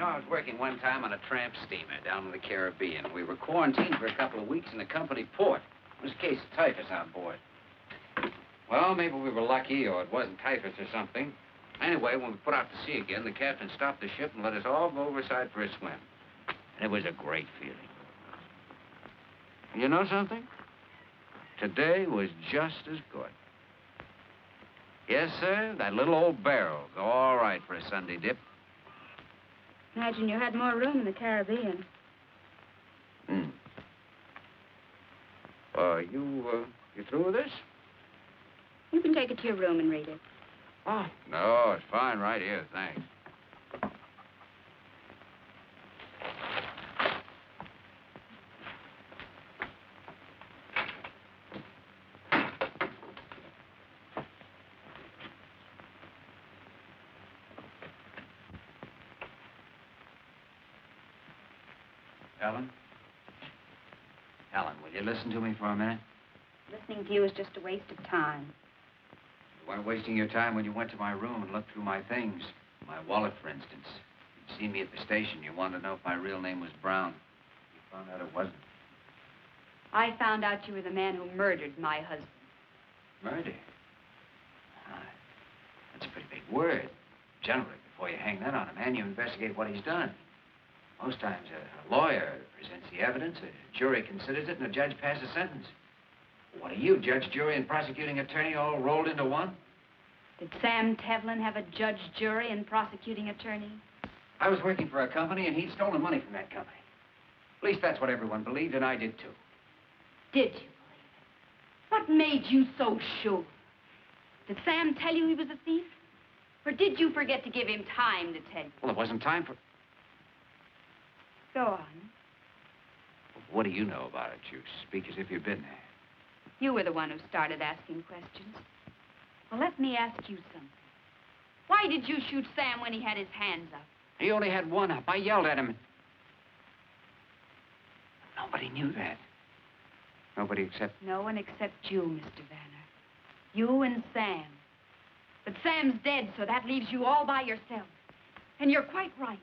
Speaker 4: You know, I was working one time on a tramp steamer down in the Caribbean. We were quarantined for a couple of weeks in the company port. There was a case of typhus on board. Well, maybe we were lucky, or it wasn't typhus or something. Anyway, when we put out to sea again, the captain stopped the ship and let us all go overside for a swim. And it was a great feeling. And you know something? Today was just as good. Yes, sir, that little old barrel's all right for a Sunday dip.
Speaker 7: Imagine you had more room in the Caribbean.
Speaker 4: You through with this?
Speaker 7: You can take it to your room and read it.
Speaker 4: Oh, no, it's fine right here, thanks. Ellen? Ellen, will you listen to me for a minute?
Speaker 7: Listening to you is just a waste of time.
Speaker 4: You weren't wasting your time when you went to my room and looked through my things. My wallet, for instance. You'd seen me at the station. You wanted to know if my real name was Brown. You found out it wasn't.
Speaker 7: I found out you were the man who murdered my husband.
Speaker 4: Murder? That's a pretty big word. Generally, before you hang that on a man, you investigate what he's done. Most times, a lawyer presents the evidence, a jury considers it, and a judge passes a sentence. What are you, judge, jury, and prosecuting attorney all rolled into one?
Speaker 7: Did Sam Tevlin have a judge, jury, and prosecuting attorney?
Speaker 4: I was working for a company, and he'd stolen money from that company. At least that's what everyone believed, and I did, too.
Speaker 7: Did you believe it? What made you so sure? Did Sam tell you he was a thief? Or did you forget to give him time to tell you?
Speaker 4: Well, it wasn't time for...
Speaker 7: Go on.
Speaker 4: What do you know about it? You speak as if you've been there.
Speaker 7: You were the one who started asking questions. Well, let me ask you something. Why did you shoot Sam when he had his hands up?
Speaker 4: He only had one up. I yelled at him. Nobody knew that. Nobody except...
Speaker 7: No one except you, Mr. Vanner. You and Sam. But Sam's dead, so that leaves you all by yourself. And you're quite right.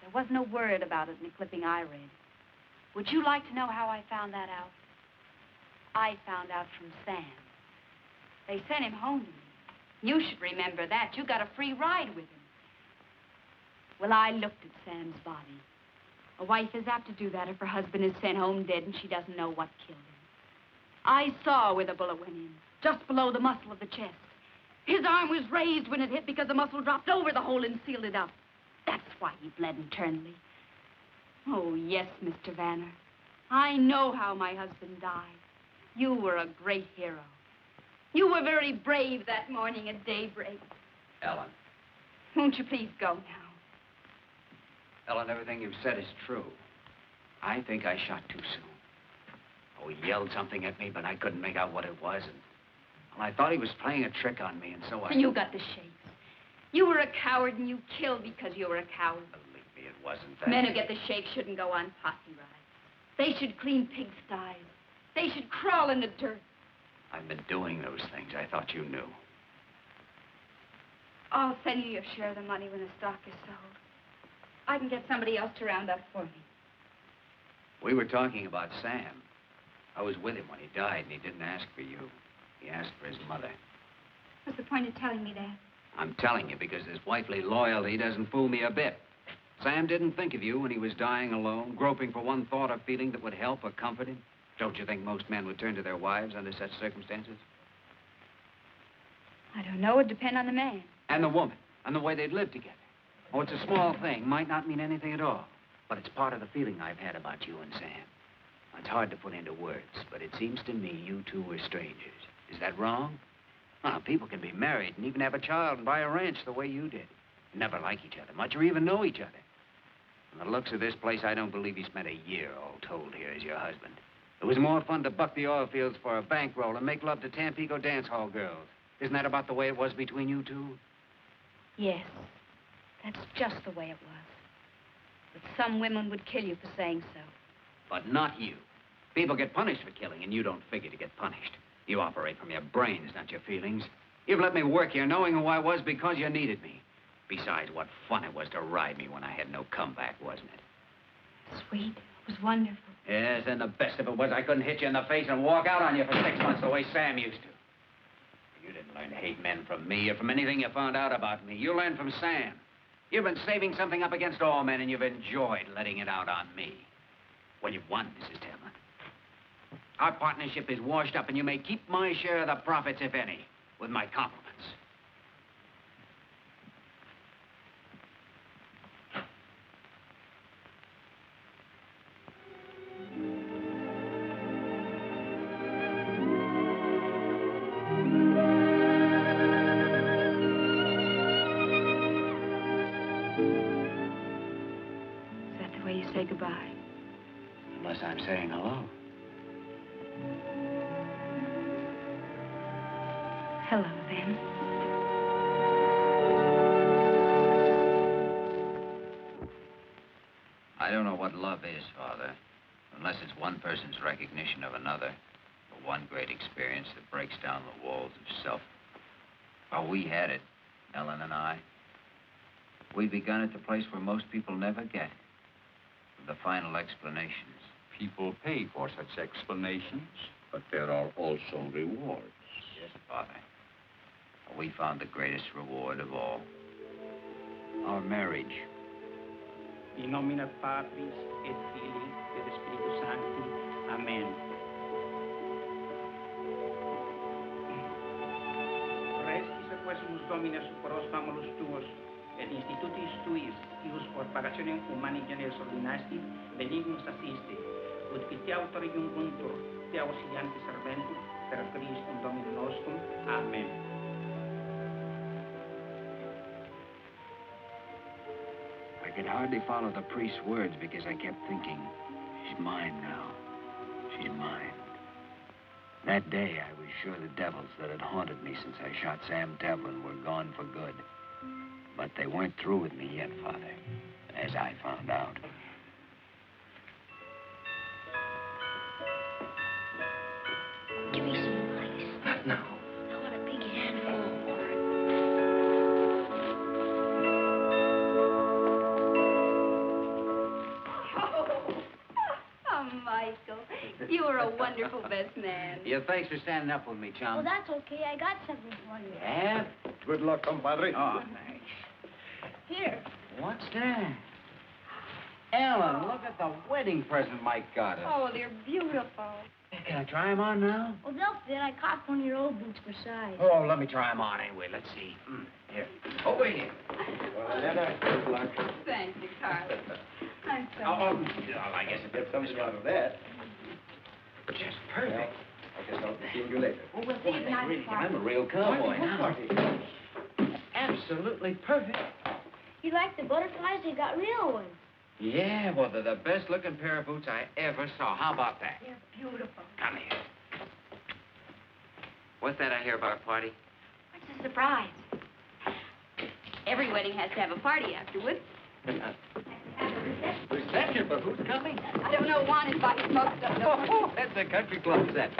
Speaker 7: There was no word about it in the clipping I read. Would you like to know how I found that out? I found out from Sam. They sent him home to me. You should remember that. You got a free ride with him. Well, I looked at Sam's body. A wife is apt to do that if her husband is sent home dead and she doesn't know what killed him. I saw where the bullet went in, just below the muscle of the chest. His arm was raised when it hit because the muscle dropped over the hole and sealed it up. That's why he bled internally. Oh, yes, Mr. Vanner. I know how my husband died. You were a great hero. You were very brave that morning at daybreak.
Speaker 4: Ellen.
Speaker 7: Won't you please go now?
Speaker 4: Ellen, everything you've said is true. I think I shot too soon. Oh, he yelled something at me, but I couldn't make out what it was. And well, I thought he was playing a trick on me, and so I...
Speaker 7: And you got the shakes. You were a coward, and you killed because you were a coward.
Speaker 4: Believe me, it wasn't that.
Speaker 7: Men who get the shakes shouldn't go on posse rides. They should clean pigsties. They should crawl in the dirt.
Speaker 4: I've been doing those things. I thought you knew.
Speaker 7: I'll send you your share of the money when the stock is sold. I can get somebody else to round up for me.
Speaker 4: We were talking about Sam. I was with him when he died, and he didn't ask for you. He asked for his mother.
Speaker 7: What's the point of telling me that?
Speaker 4: I'm telling you because this wifely loyalty doesn't fool me a bit. Sam didn't think of you when he was dying alone, groping for one thought or feeling that would help or comfort him. Don't you think most men would turn to their wives under such circumstances?
Speaker 7: I don't know. It'd depend on the man.
Speaker 4: And the woman, and the way they'd live together. Oh, it's a small thing, might not mean anything at all. But it's part of the feeling I've had about you and Sam. It's hard to put into words, but it seems to me you two were strangers. Is that wrong? Well, people can be married and even have a child and buy a ranch the way you did. Never like each other much or even know each other. From the looks of this place, I don't believe you spent a year all told here as your husband. It was more fun to buck the oil fields for a bankroll and make love to Tampico dance hall girls. Isn't that about the way it was between you two?
Speaker 7: Yes. That's just the way it was. But some women would kill you for saying so.
Speaker 4: But not you. People get punished for killing, and you don't figure to get punished. You operate from your brains, not your feelings. You've let me work here knowing who I was because you needed me. Besides, what fun it was to ride me when I had no comeback, wasn't it?
Speaker 7: Sweet. It was wonderful.
Speaker 4: Yes, and the best of it was I couldn't hit you in the face and walk out on you for 6 months the way Sam used to. You didn't learn to hate men from me or from anything you found out about me. You learned from Sam. You've been saving something up against all men, and you've enjoyed letting it out on me. Well, you've won, Mrs. Tillman. Our partnership is washed up, and you may keep my share of the profits, if any, with my compliments.
Speaker 7: Is that the way you say goodbye?
Speaker 4: Unless I'm saying hello.
Speaker 7: Hello, then.
Speaker 4: I don't know what love is, Father, unless it's one person's recognition of another, or one great experience that breaks down the walls of self. Oh, we had it, Ellen and I. We begun at the place where most people never get, with the final explanations.
Speaker 2: People pay for such explanations, but there are also rewards.
Speaker 4: Yes, Father. We found the greatest reward of all. Our marriage.
Speaker 12: In nomine Patris et Filii et Spiritus Sancti. Amen. Restis quesumus Domine superos famulus tuos, et institutis tuis, ius por pagationem humani generis ordinasti, benignus assiste, ut qui te autori junguntur, te auxilianti serventur, per Christum Dominum nostrum. Amen.
Speaker 4: I could hardly follow the priest's words because I kept thinking, she's mine now. She's mine. That day, I was sure the devils that had haunted me since I shot Sam Devlin were gone for good. But they weren't through with me yet, Father, as I found out.
Speaker 11: Give me some ice.
Speaker 6: Not now.
Speaker 11: I want a big handful.
Speaker 7: Oh, Michael, you were a wonderful best man.
Speaker 4: Yeah, thanks for standing up with me, chum.
Speaker 11: Well, that's okay. I got something for you.
Speaker 4: Yeah?
Speaker 9: Good luck, compadre.
Speaker 4: Oh, thanks.
Speaker 11: Here.
Speaker 4: What's that? Ellen, look at the wedding present Mike got us.
Speaker 7: Oh, they're beautiful.
Speaker 4: Can I try them on now?
Speaker 11: Well, they'll fit. I caught one of your old boots for size.
Speaker 4: Oh, let me try them on anyway. Let's see. Here. Over here.
Speaker 9: Good luck.
Speaker 7: Thank you, Carlos. I'm so
Speaker 4: I guess a bit
Speaker 9: Something out of that.
Speaker 4: just perfect.
Speaker 9: I guess I'll be seeing you later.
Speaker 7: Well, we'll see you tonight before I-
Speaker 4: I'm a real cowboy now. Absolutely perfect.
Speaker 11: You like the butterflies? They got real ones.
Speaker 4: Yeah, well, they're the best-looking pair of boots I ever saw. How about that?
Speaker 7: They're beautiful.
Speaker 4: Come here. What's that I hear about a party?
Speaker 7: It's a surprise. Every wedding has to have a party afterwards.
Speaker 4: Reception, but who's coming?
Speaker 7: I don't know. Juan invites most of them.
Speaker 4: Oh, that's a country club set.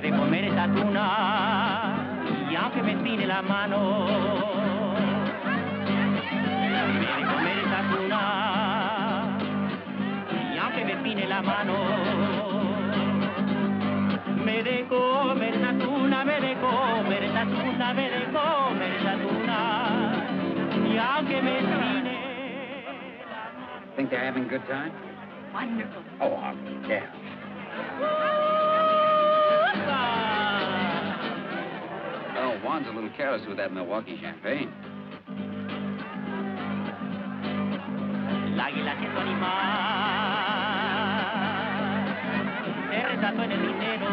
Speaker 13: De comer esa tuna y aunque me tire la mano, de comer esa tuna tiene la mano. Me de comer esa tuna, me de comer esa tuna, me de comer esa tuna. Y aunque me tiene...
Speaker 4: Think they're having a good time?
Speaker 3: Wonderful.
Speaker 4: Oh, I'll be damned. Oh, Juan's a little careless with that Milwaukee champagne.
Speaker 13: El águila siendo animal, se retrató en el dinero.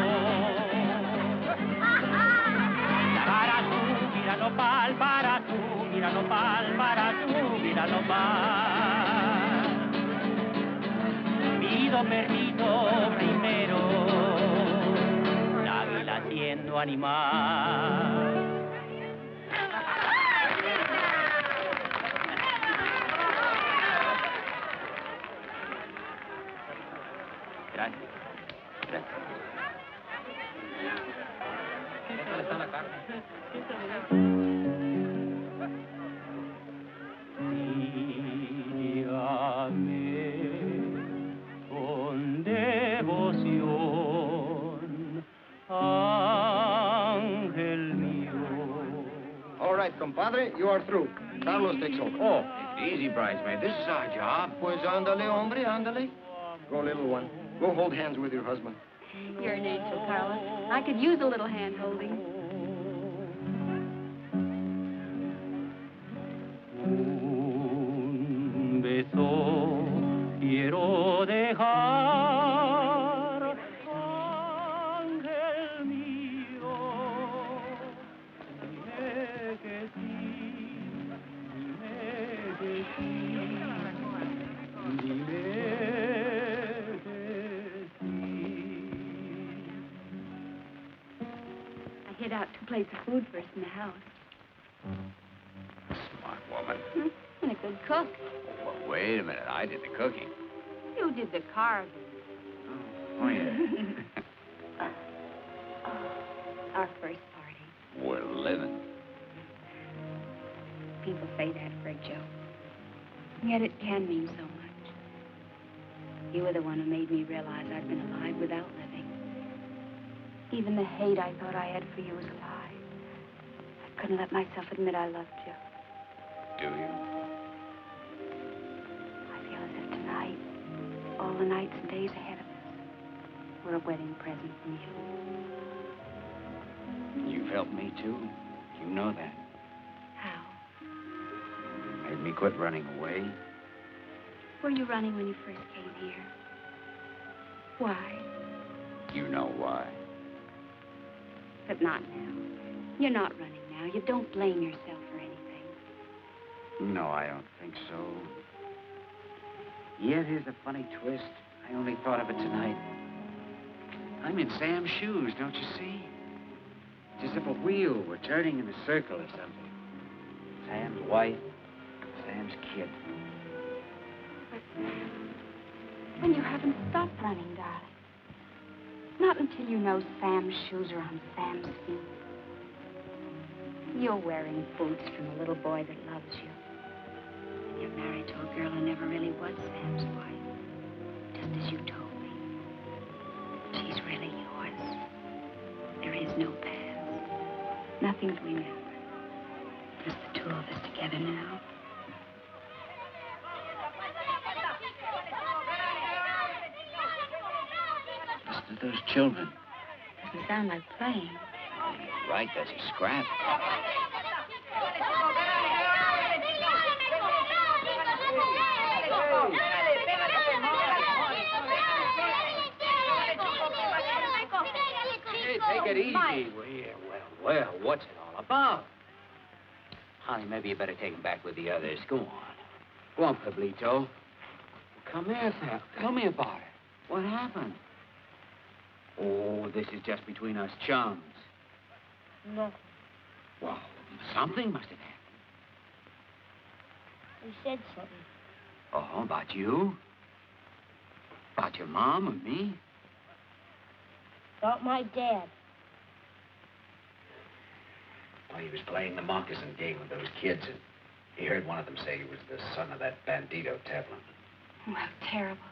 Speaker 13: Para tu vida nopal, para tu vida nopal, para tu vida nopal. Pido permiso primero, el águila siendo animal.
Speaker 4: Gracias. Gracias. ¿Qué tal está la carne?
Speaker 13: Sígame con devoción, ángel mío.
Speaker 10: All right, compadre, you are through. Carlos takes over.
Speaker 4: Oh, easy, bridesmaid. This is our job.
Speaker 10: Pues ándale, hombre, ándale. Go, little one. Go hold hands with your husband.
Speaker 7: You're an angel, Carlos. I could use a little hand-holding.
Speaker 13: Un beso quiero dejar, ángel mío. Dime que sí, dime que sí, dime que sí.
Speaker 7: I hid out 2 plates of food first in the house.
Speaker 4: Smart woman.
Speaker 7: And a good cook.
Speaker 4: Well, wait a minute. I did the cooking.
Speaker 7: You did the carving.
Speaker 4: Oh, yeah.
Speaker 7: Our first party.
Speaker 4: We're living.
Speaker 7: People say that for a joke. And yet it can mean so much. You were the one who made me realize I'd been alive without living. Even the hate I thought I had for you was a lie. I couldn't let myself admit I loved you.
Speaker 4: Do you?
Speaker 7: I feel as if tonight, all the nights and days ahead of us, were a wedding present from you.
Speaker 4: You've helped me, too. You know that.
Speaker 7: How?
Speaker 4: Made me quit running away.
Speaker 7: Were you running when you first came here? Why?
Speaker 4: You know why.
Speaker 7: But not now. You're not running now. You don't blame yourself for anything.
Speaker 4: No, I don't think so. Yet here's the funny twist. I only thought of it tonight. I'm in Sam's shoes, don't you see? It's as if a wheel were turning in a circle or something. Sam's wife, Sam's kid.
Speaker 7: But when you haven't stopped running, darling. Not until you know Sam's shoes are on Sam's feet. You're wearing boots from a little boy that loves you. And you're married to a girl who never really was Sam's wife. Just as you told me. She's really yours. There is no past. Nothing to remember. Just the 2 of us together now.
Speaker 4: Listen to those children.
Speaker 7: Doesn't sound like playing.
Speaker 4: Right, there's a scrap.
Speaker 1: Hey, take it easy. Well, what's it all about? Honey, maybe you better take him back with the others. Go on. Go on, Pablito. Come here, Sam. Tell me about it. What happened? Oh, this is just between us chums.
Speaker 11: No.
Speaker 1: Well, something must have happened.
Speaker 11: He said something.
Speaker 1: Oh, about you? About your mom and me?
Speaker 11: About my dad.
Speaker 4: Well, he was playing the moccasin game with those kids, and he heard one of them say he was the son of that bandito Tevlin.
Speaker 7: Oh, how terrible.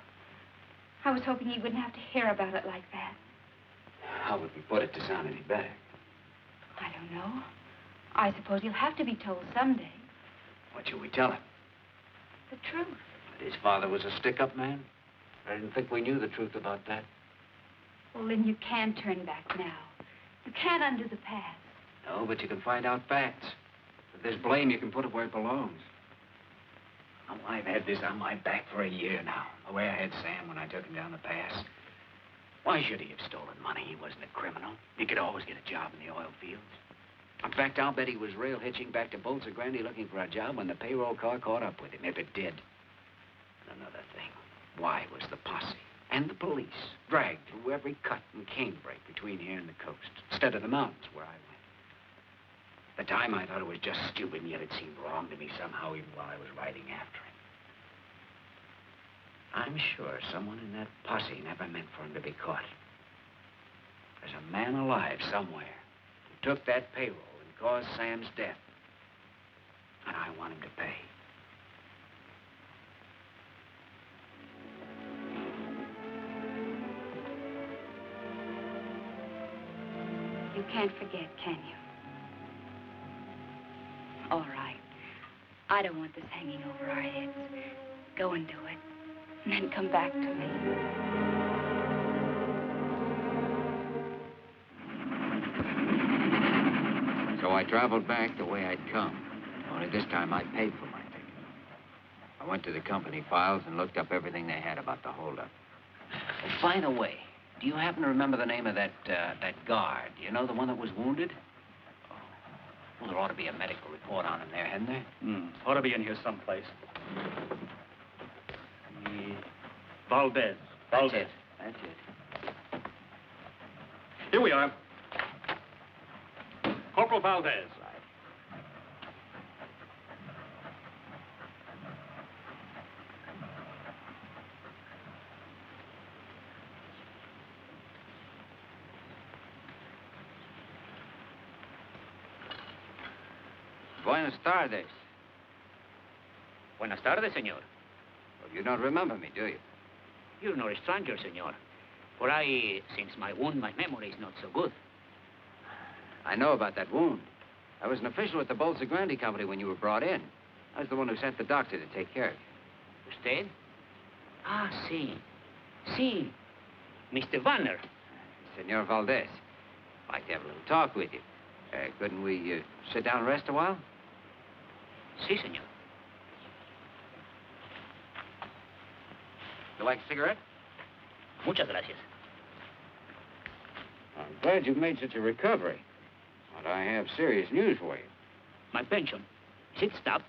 Speaker 7: I was hoping he wouldn't have to hear about it like that.
Speaker 4: How would we put it to sound any better?
Speaker 7: I don't know. I suppose he'll have to be told someday.
Speaker 4: What should we tell him?
Speaker 7: The truth.
Speaker 4: That his father was a stick-up man? I didn't think we knew the truth about that.
Speaker 7: Well, then you can't turn back now. You can't undo the past.
Speaker 4: No, but you can find out facts. If there's blame, you can put it where it belongs. Oh, I've had this on my back for a year now. The way I had Sam when I took him down the pass. Why should he have stolen money? He wasn't a criminal. He could always get a job in the oil fields. In fact, I'll bet he was rail hitching back to Bolsa Grande looking for a job when the payroll car caught up with him, if it did. And another thing, why was the posse and the police dragged through every cut and canebrake between here and the coast, instead of the mountains where I went? At the time, I thought it was just stupid, and yet it seemed wrong to me somehow, even while I was riding after him. I'm sure someone in that posse never meant for him to be caught. There's a man alive somewhere who took that payroll and caused Sam's death. And I want him to pay.
Speaker 7: You can't forget, can you? All right. I don't want this hanging over our heads. Go and do it. And then come back to me.
Speaker 4: So I traveled back the way I'd come. Only this time I paid for my ticket. I went to the company files and looked up everything they had about the holdup. Oh, by the way, do you happen to remember the name of that guard? You know, the one that was wounded? Oh. Well, there ought to be a medical report on him there, hadn't there?
Speaker 5: Ought to be in here someplace. Valdez.
Speaker 4: That's it. That's it.
Speaker 5: Here we are. Corporal Valdez.
Speaker 4: Buenas tardes.
Speaker 14: Buenas tardes, señor.
Speaker 4: Well, you don't remember me, do you?
Speaker 14: You're not a stranger, senor. For since my wound, my memory is not so good.
Speaker 4: I know about that wound. I was an official at the Bolsa Grande company when you were brought in. I was the one who sent the doctor to take care of you.
Speaker 14: Usted? Ah, sí. Sí. Mr. Vanner.
Speaker 4: Senor Valdez. I'd like to have a little talk with you. Couldn't we sit down and rest a while?
Speaker 14: Sí, senor.
Speaker 4: You like a cigarette?
Speaker 14: Muchas gracias.
Speaker 4: I'm glad you've made such a recovery. But I have serious news for you.
Speaker 14: My pension. Is it stopped?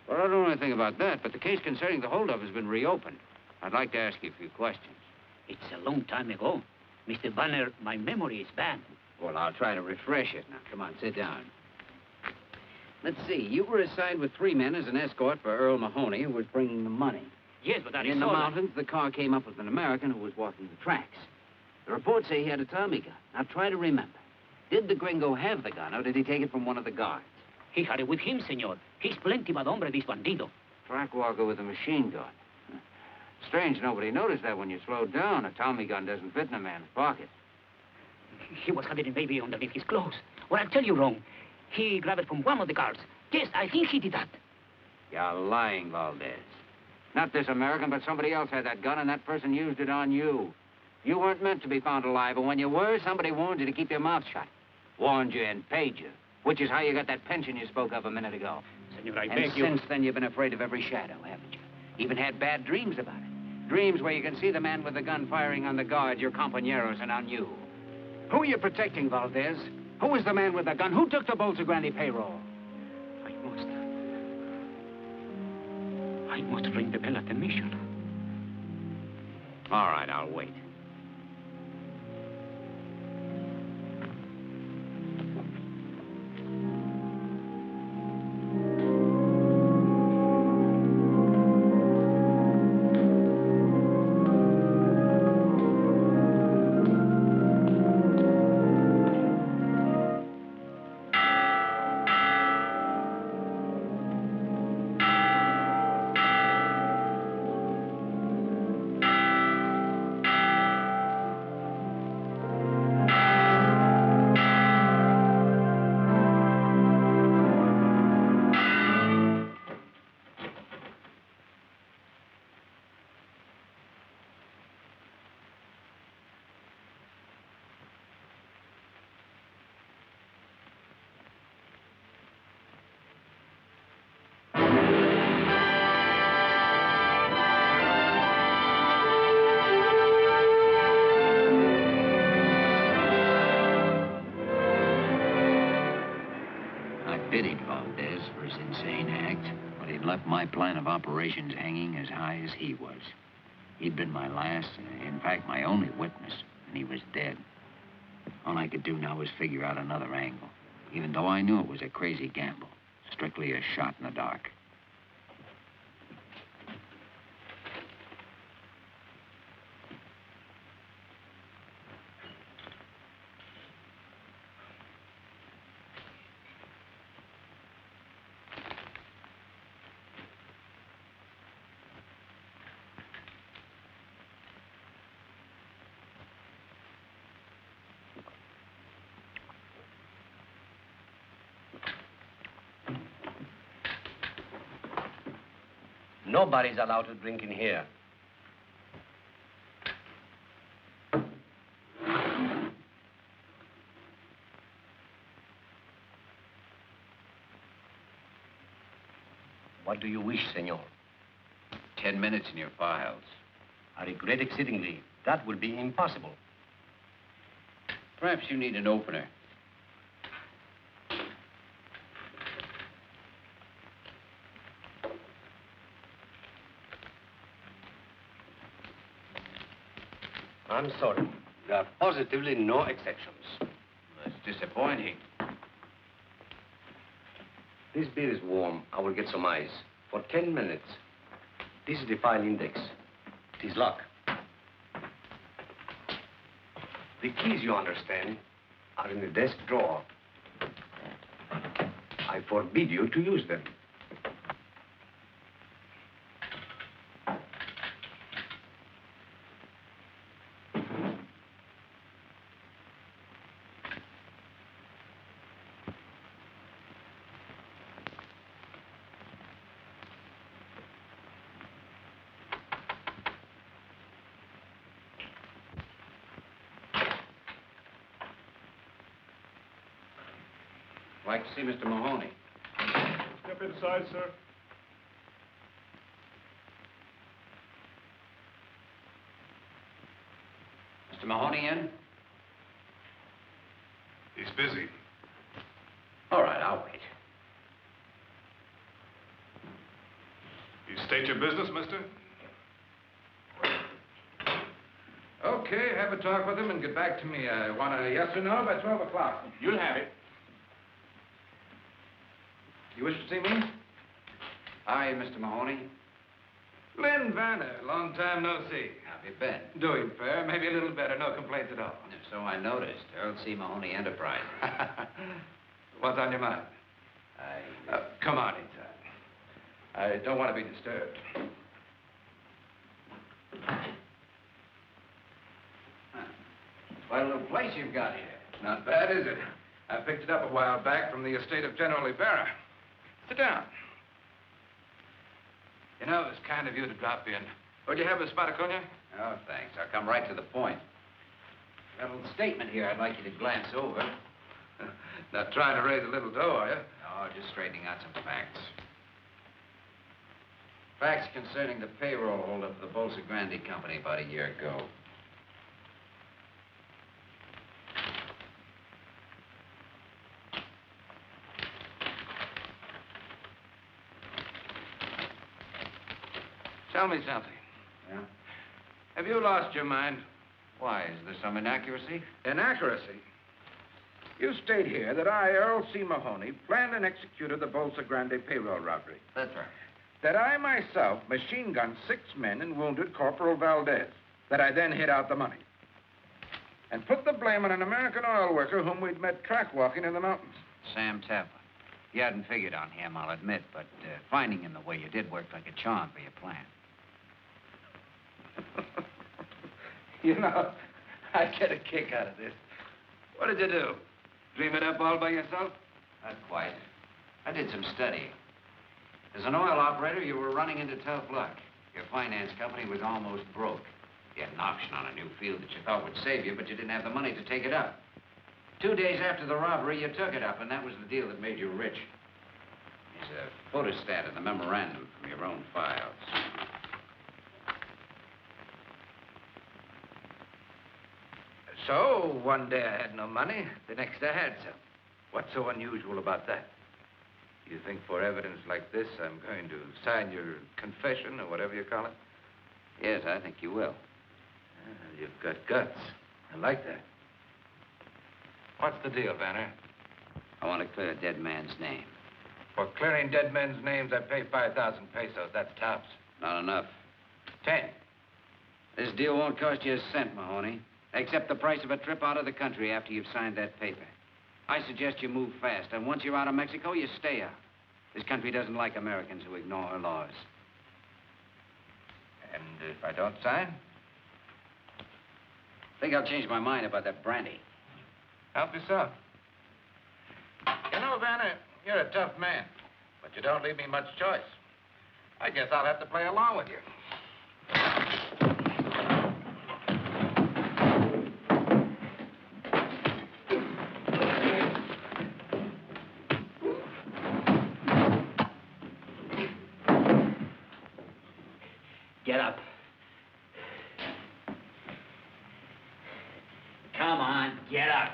Speaker 4: Well, I don't know anything about that, but the case concerning the holdup has been reopened. I'd like to ask you a few questions.
Speaker 14: It's a long time ago. Mr. Banner, my memory is bad.
Speaker 4: Well, I'll try to refresh it. Now, come on, sit down. Let's see. You were assigned with 3 men as an escort for Earl Mahoney, who was bringing the money.
Speaker 14: Yes, but
Speaker 4: in the mountains, the car came up with an American who was walking the tracks. The reports say he had a Tommy gun. Now, try to remember. Did the gringo have the gun, or did he take it from one of the guards?
Speaker 14: He had it with him, senor. He's plenty bad hombre, this bandido.
Speaker 4: Track walker with a machine gun. Strange nobody noticed that when you slowed down. A Tommy gun doesn't fit in a man's pocket.
Speaker 14: He was hiding maybe underneath his clothes. Well, I'll tell you wrong. He grabbed it from one of the guards. Yes, I think he did that.
Speaker 4: You're lying, Valdez. Not this American, but somebody else had that gun, and that person used it on you. You weren't meant to be found alive, and when you were, somebody warned you to keep your mouth shut. Warned you and paid you, which is how you got that pension you spoke of a minute ago.
Speaker 14: Senor, I
Speaker 4: and
Speaker 14: beg you...
Speaker 4: since then, you've been afraid of every shadow, haven't you? Even had bad dreams about it. Dreams where you can see the man with the gun firing on the guard, your compañeros, and on you. Who are you protecting, Valdez? Who is the man with the gun? Who took the Bolsa Grande payroll?
Speaker 14: I must ring the bell at the mission.
Speaker 4: All right, I'll wait. pitied Valdez for his insane act, but he'd left my plan of operations hanging as high as he was. He'd been my last, in fact, my only witness, and he was dead. All I could do now was figure out another angle, even though I knew it was a crazy gamble, strictly a shot in the dark.
Speaker 10: Nobody's allowed to drink in here. What do you wish, senor?
Speaker 4: 10 minutes in your files.
Speaker 10: I regret exceedingly. That will be impossible.
Speaker 4: Perhaps you need an opener.
Speaker 10: I'm sorry. There are positively no exceptions.
Speaker 4: That's disappointing.
Speaker 10: This beer is warm. I will get some ice. For 10 minutes. This is the file index. It is locked. The keys, you understand, are in the desk drawer. I forbid you to use them.
Speaker 4: Like to see Mr. Mahoney.
Speaker 9: Step inside, sir.
Speaker 4: Mr. Mahoney in?
Speaker 9: He's busy.
Speaker 4: All right, I'll wait.
Speaker 9: You state your business, mister?
Speaker 6: Okay, have a talk with him and get back to me. I want a yes or no by 12 o'clock.
Speaker 9: You'll have it.
Speaker 6: You wish to see me?
Speaker 4: Hi, Mr. Mahoney.
Speaker 6: Lynn Vanner, long time no see.
Speaker 4: How have you been?
Speaker 6: Doing fair, maybe a little better, no complaints at all.
Speaker 4: So I noticed. Earl C. Mahoney Enterprises.
Speaker 6: What's on your mind?
Speaker 4: I...
Speaker 6: come on inside. I don't want to be disturbed.
Speaker 4: Quite a little place you've got here.
Speaker 6: Not bad, is it? I picked it up a while back from the estate of General Ibarra. Sit down. You know, it was kind of you to drop in. Would you have a spot of cognac?
Speaker 4: Oh, thanks. I'll come right to the point. Got a little statement here I'd like you to glance over.
Speaker 6: Not trying to raise a little dough, are you?
Speaker 4: No, just straightening out some facts. Facts concerning the payroll holdup of the Bolsa Grande Company about a year ago.
Speaker 6: Tell me something.
Speaker 4: Yeah?
Speaker 6: Have you lost your mind?
Speaker 4: Why, is there some inaccuracy?
Speaker 6: Inaccuracy? You state here that I, Earl C. Mahoney, planned and executed the Bolsa Grande payroll robbery.
Speaker 4: That's right.
Speaker 6: That I myself machine-gunned 6 men and wounded Corporal Valdez. That I then hid out the money. And put the blame on an American oil worker whom we'd met track-walking in the mountains.
Speaker 4: Sam Tapper. You hadn't figured on him, I'll admit, but finding him the way you did worked like a charm for your plan.
Speaker 6: You know, I get a kick out of this. What did you do? Dream it up all by yourself?
Speaker 4: Not quite. I did some studying. As an oil operator, you were running into tough luck. Your finance company was almost broke. You had an option on a new field that you thought would save you, but you didn't have the money to take it up. 2 days after the robbery, you took it up, and that was the deal that made you rich. There's a photostat in the memorandum from your own files.
Speaker 6: So, one day I had no money, the next I had some. What's so unusual about that? You think for evidence like this, I'm going to sign your confession or whatever you call it?
Speaker 4: Yes, I think you will.
Speaker 6: You've got guts. I like that. What's the deal, Vanner?
Speaker 4: I want to clear a dead man's name.
Speaker 6: For clearing dead men's names, I pay 5,000 pesos. That's tops.
Speaker 4: Not enough.
Speaker 6: 10.
Speaker 4: This deal won't cost you a cent, Mahoney, except the price of a trip out of the country after you've signed that paper. I suggest you move fast, and once you're out of Mexico, you stay out. This country doesn't like Americans who ignore her laws.
Speaker 6: And if I don't sign?
Speaker 4: I think I'll change my mind about that brandy.
Speaker 6: Help yourself. You know, Vanner, you're a tough man, but you don't leave me much choice. I guess I'll have to play along with you.
Speaker 14: Get up. Come on, get up.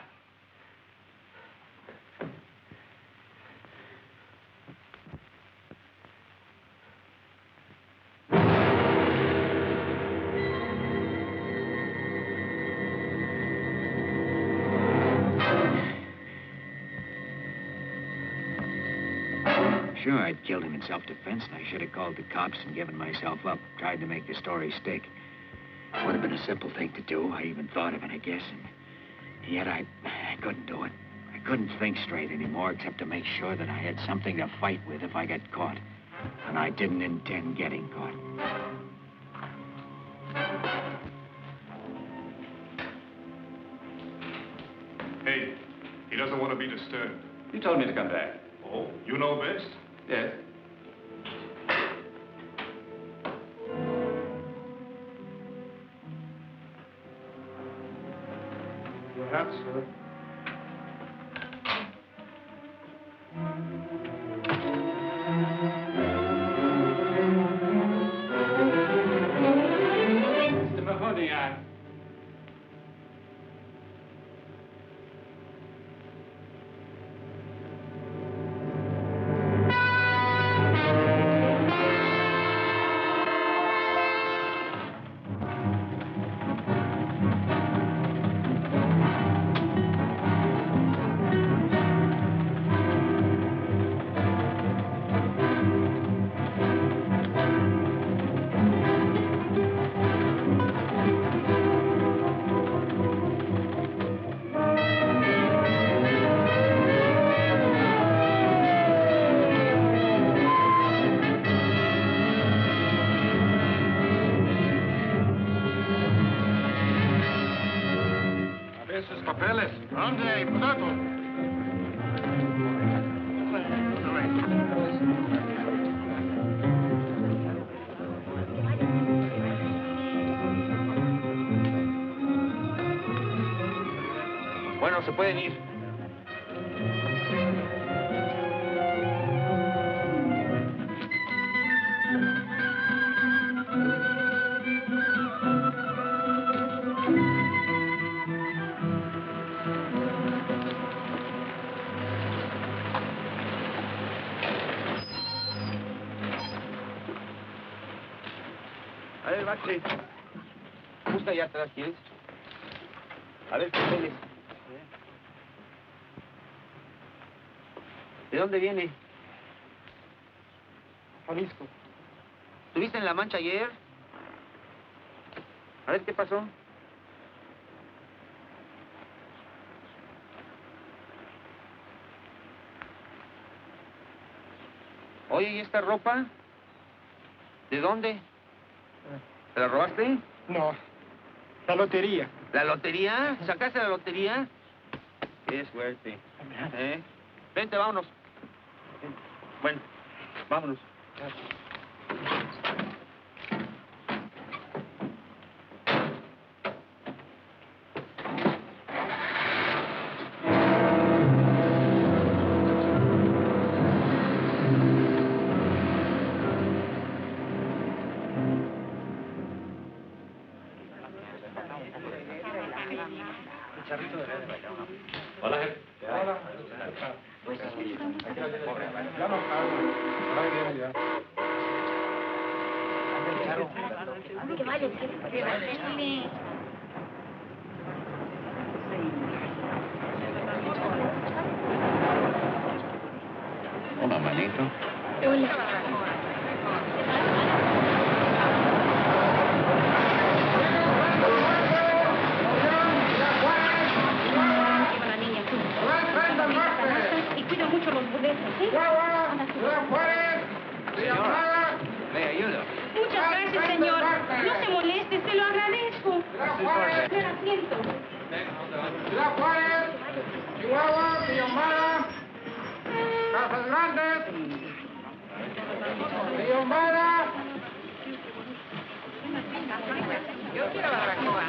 Speaker 1: Sure, I'd killed him in self-defense, and I should have called the cops and given myself up, tried to make the story stick. Would have been a simple thing to do. I even thought of it, I guess, and yet I couldn't do it. I couldn't think straight anymore, except to make sure that I had something to fight with if I got caught. And I didn't intend getting caught.
Speaker 9: Hey, he doesn't want to be disturbed.
Speaker 2: You told me to come back.
Speaker 9: Oh, you know best?
Speaker 2: Yes.
Speaker 9: Perhaps, sir.
Speaker 2: Mr. Mahoney,
Speaker 9: Esos papeles. ¿Dónde, muchacho?
Speaker 10: Bueno, se pueden ir. A ver, Bache. Busca allá atrás, ¿quieres? A ver, papeles. ¿De dónde viene? Jalisco. ¿Estuviste en La Mancha ayer? A ver, ¿qué pasó? Oye, ¿y esta ropa? ¿De dónde? ¿Te la robaste?
Speaker 15: No, la lotería.
Speaker 10: ¿La lotería? ¿Sacaste la lotería? Qué suerte. Vente, vámonos. Bueno, vámonos.
Speaker 2: Hola, jefe.
Speaker 4: Hola, manito.
Speaker 7: Y cuida mucho los boletos, ¿sí?
Speaker 4: Señora, le ayudo.
Speaker 7: Muchas gracias, señor. No se moleste, se lo agradezco. Espera, asiento.
Speaker 16: Ciudad Juárez, Chihuahua, Villomara, Casas Grandes, Villomara.
Speaker 3: Yo quiero barbacoa.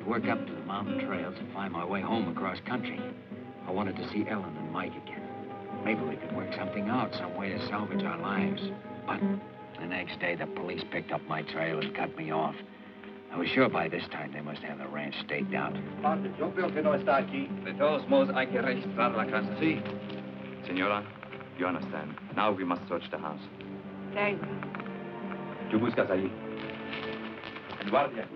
Speaker 4: Work up to the mountain trails and find my way home across country. I wanted to see Ellen and Mike again. Maybe we could work something out, some way to salvage our lives. But the next day, the police picked up my trail and cut me off. I was sure by this time they must have the ranch staked out.
Speaker 10: Yo creo que no está aquí.
Speaker 2: De todos modos, hay que registrar la casa. Sí. Señora, you understand. Now we must search the house.
Speaker 3: Thank
Speaker 2: ¿Qué
Speaker 3: you.
Speaker 2: buscas allí? El guardia.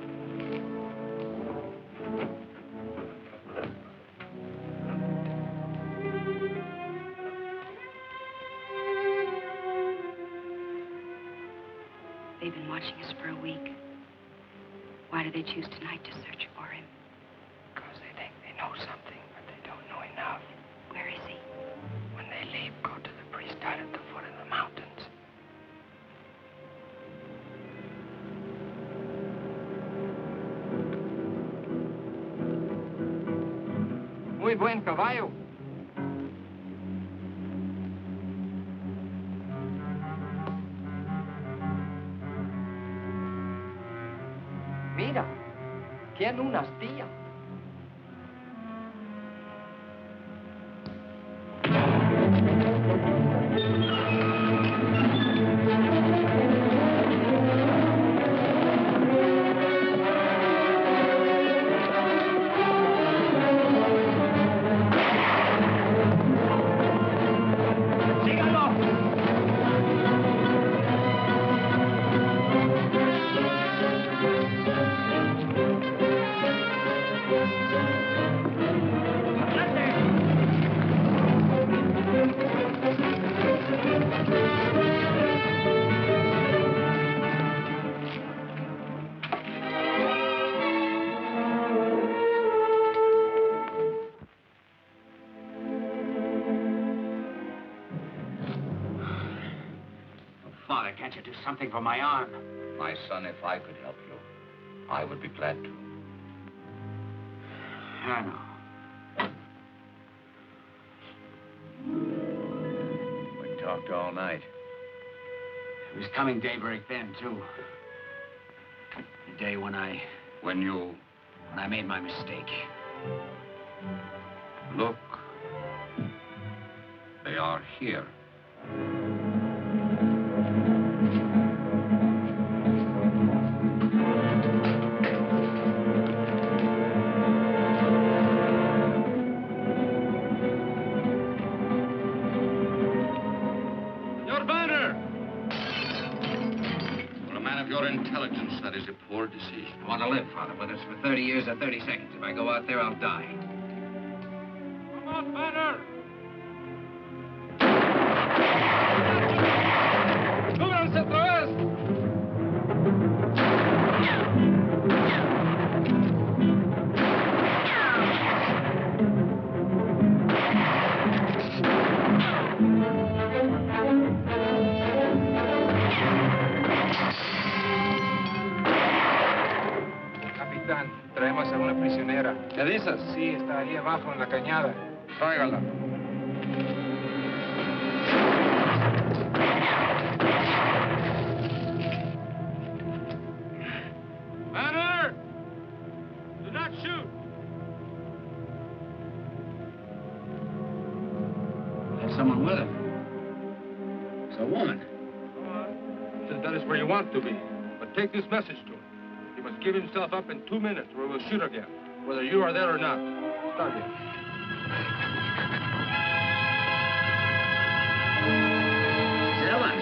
Speaker 7: They've been watching us for a week. Why do they choose tonight to search for him?
Speaker 10: Because they think they know something, but they don't know enough.
Speaker 7: Where is he?
Speaker 10: When they leave, go to the priest out at the foot of the mountains.
Speaker 12: Muy buen caballo. Mira, tiene una astilla.
Speaker 4: Father, can't you do something for my arm?
Speaker 6: My son, if I could help you, I would be glad to.
Speaker 4: I know.
Speaker 6: We talked all night.
Speaker 4: It was coming daybreak then, too. The day when I made my mistake.
Speaker 6: Look. They are here.
Speaker 16: Your banner!
Speaker 6: For a man of your intelligence, that is a poor decision.
Speaker 4: I want to live, Father, whether it's for 30 years or 30 seconds. If I go out there, I'll die.
Speaker 16: Come on, banner! ¡Súbanse otra vez! Capitán, traemos a una prisionera.
Speaker 6: ¿Qué dices?
Speaker 16: Sí, está ahí abajo en la cañada.
Speaker 6: Tráigala.
Speaker 16: Banner! Do not shoot!
Speaker 4: There's someone with him. It's a woman.
Speaker 16: Said that is where you want to be. But take this message to him. He must give himself up in 2 minutes or we'll shoot again, whether you are there or not. Start it.
Speaker 4: Ellen!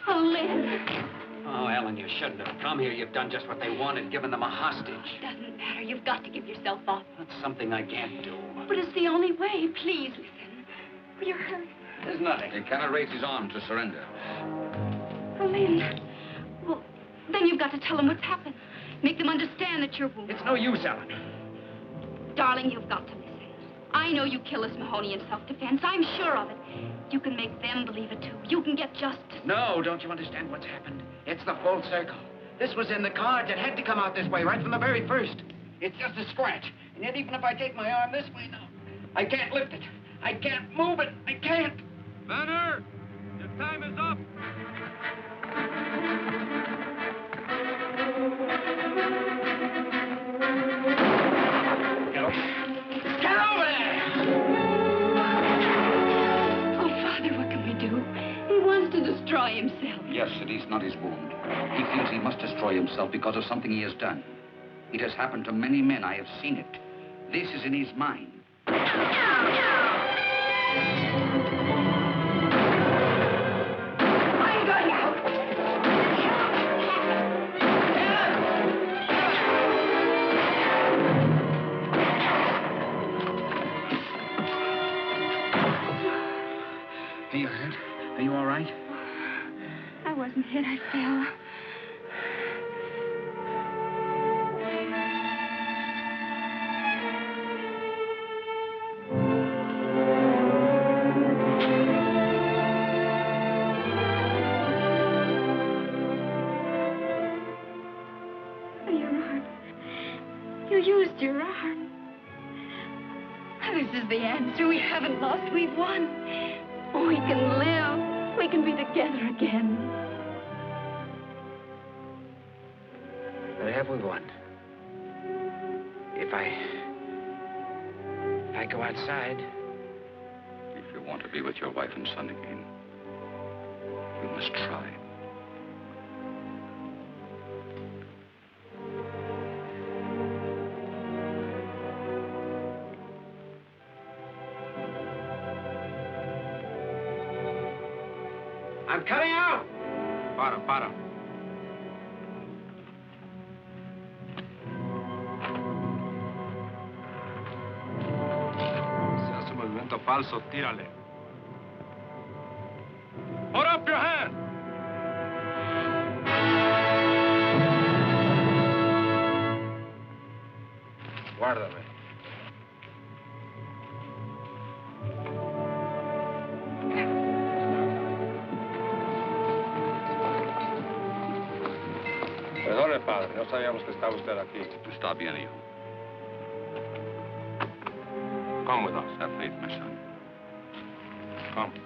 Speaker 3: Oh, Lynn.
Speaker 4: Oh, Ellen, you shouldn't have come here. You've done just what they wanted, given them a hostage.
Speaker 3: Doesn't matter. You've got to give yourself up.
Speaker 4: That's something I can't do.
Speaker 3: But it's the only way. Please, listen. You're hurt.
Speaker 4: There's nothing.
Speaker 6: He cannot raise his arm to surrender.
Speaker 3: Oh, Lynn. Well, then you've got to tell them what's happened. Make them understand that you're wounded.
Speaker 4: It's no use, Ellen.
Speaker 3: Darling, you've got to listen. I know you killed this Mahoney in self-defense. I'm sure of it. You can make them believe it, too. You can get justice.
Speaker 4: No, don't you understand what's happened? It's the full circle. This was in the cards. It had to come out this way right from the very first. It's just a scratch. And yet, even if I take my arm this way now, I can't lift it. I can't move it. I can't.
Speaker 16: Banner! Your time is up!
Speaker 4: Get over there!
Speaker 3: Oh, Father, what can we do? He wants to destroy himself.
Speaker 6: Yes, it is not his wound. He feels he must destroy himself because of something he has done. It has happened to many men. I have seen it. This is in his mind.
Speaker 3: I'm going out.
Speaker 4: Are you hurt? Are you all right?
Speaker 3: I wasn't hit. I fell. Your arm. You used your arm. This is the answer. We haven't lost. We've won. We can live. We can be together again.
Speaker 4: But have we won? If I go outside,
Speaker 6: If you want to be with your wife and son again, you must try.
Speaker 4: I'm cutting out.
Speaker 16: Para. Si hace movimiento falso, tírale. Put up your hand! Guárdame. Perdone, padre. No sabíamos que estaba usted aquí.
Speaker 17: Está bien, hijo.
Speaker 16: Come with us.
Speaker 17: Have faith, my son.
Speaker 16: Come.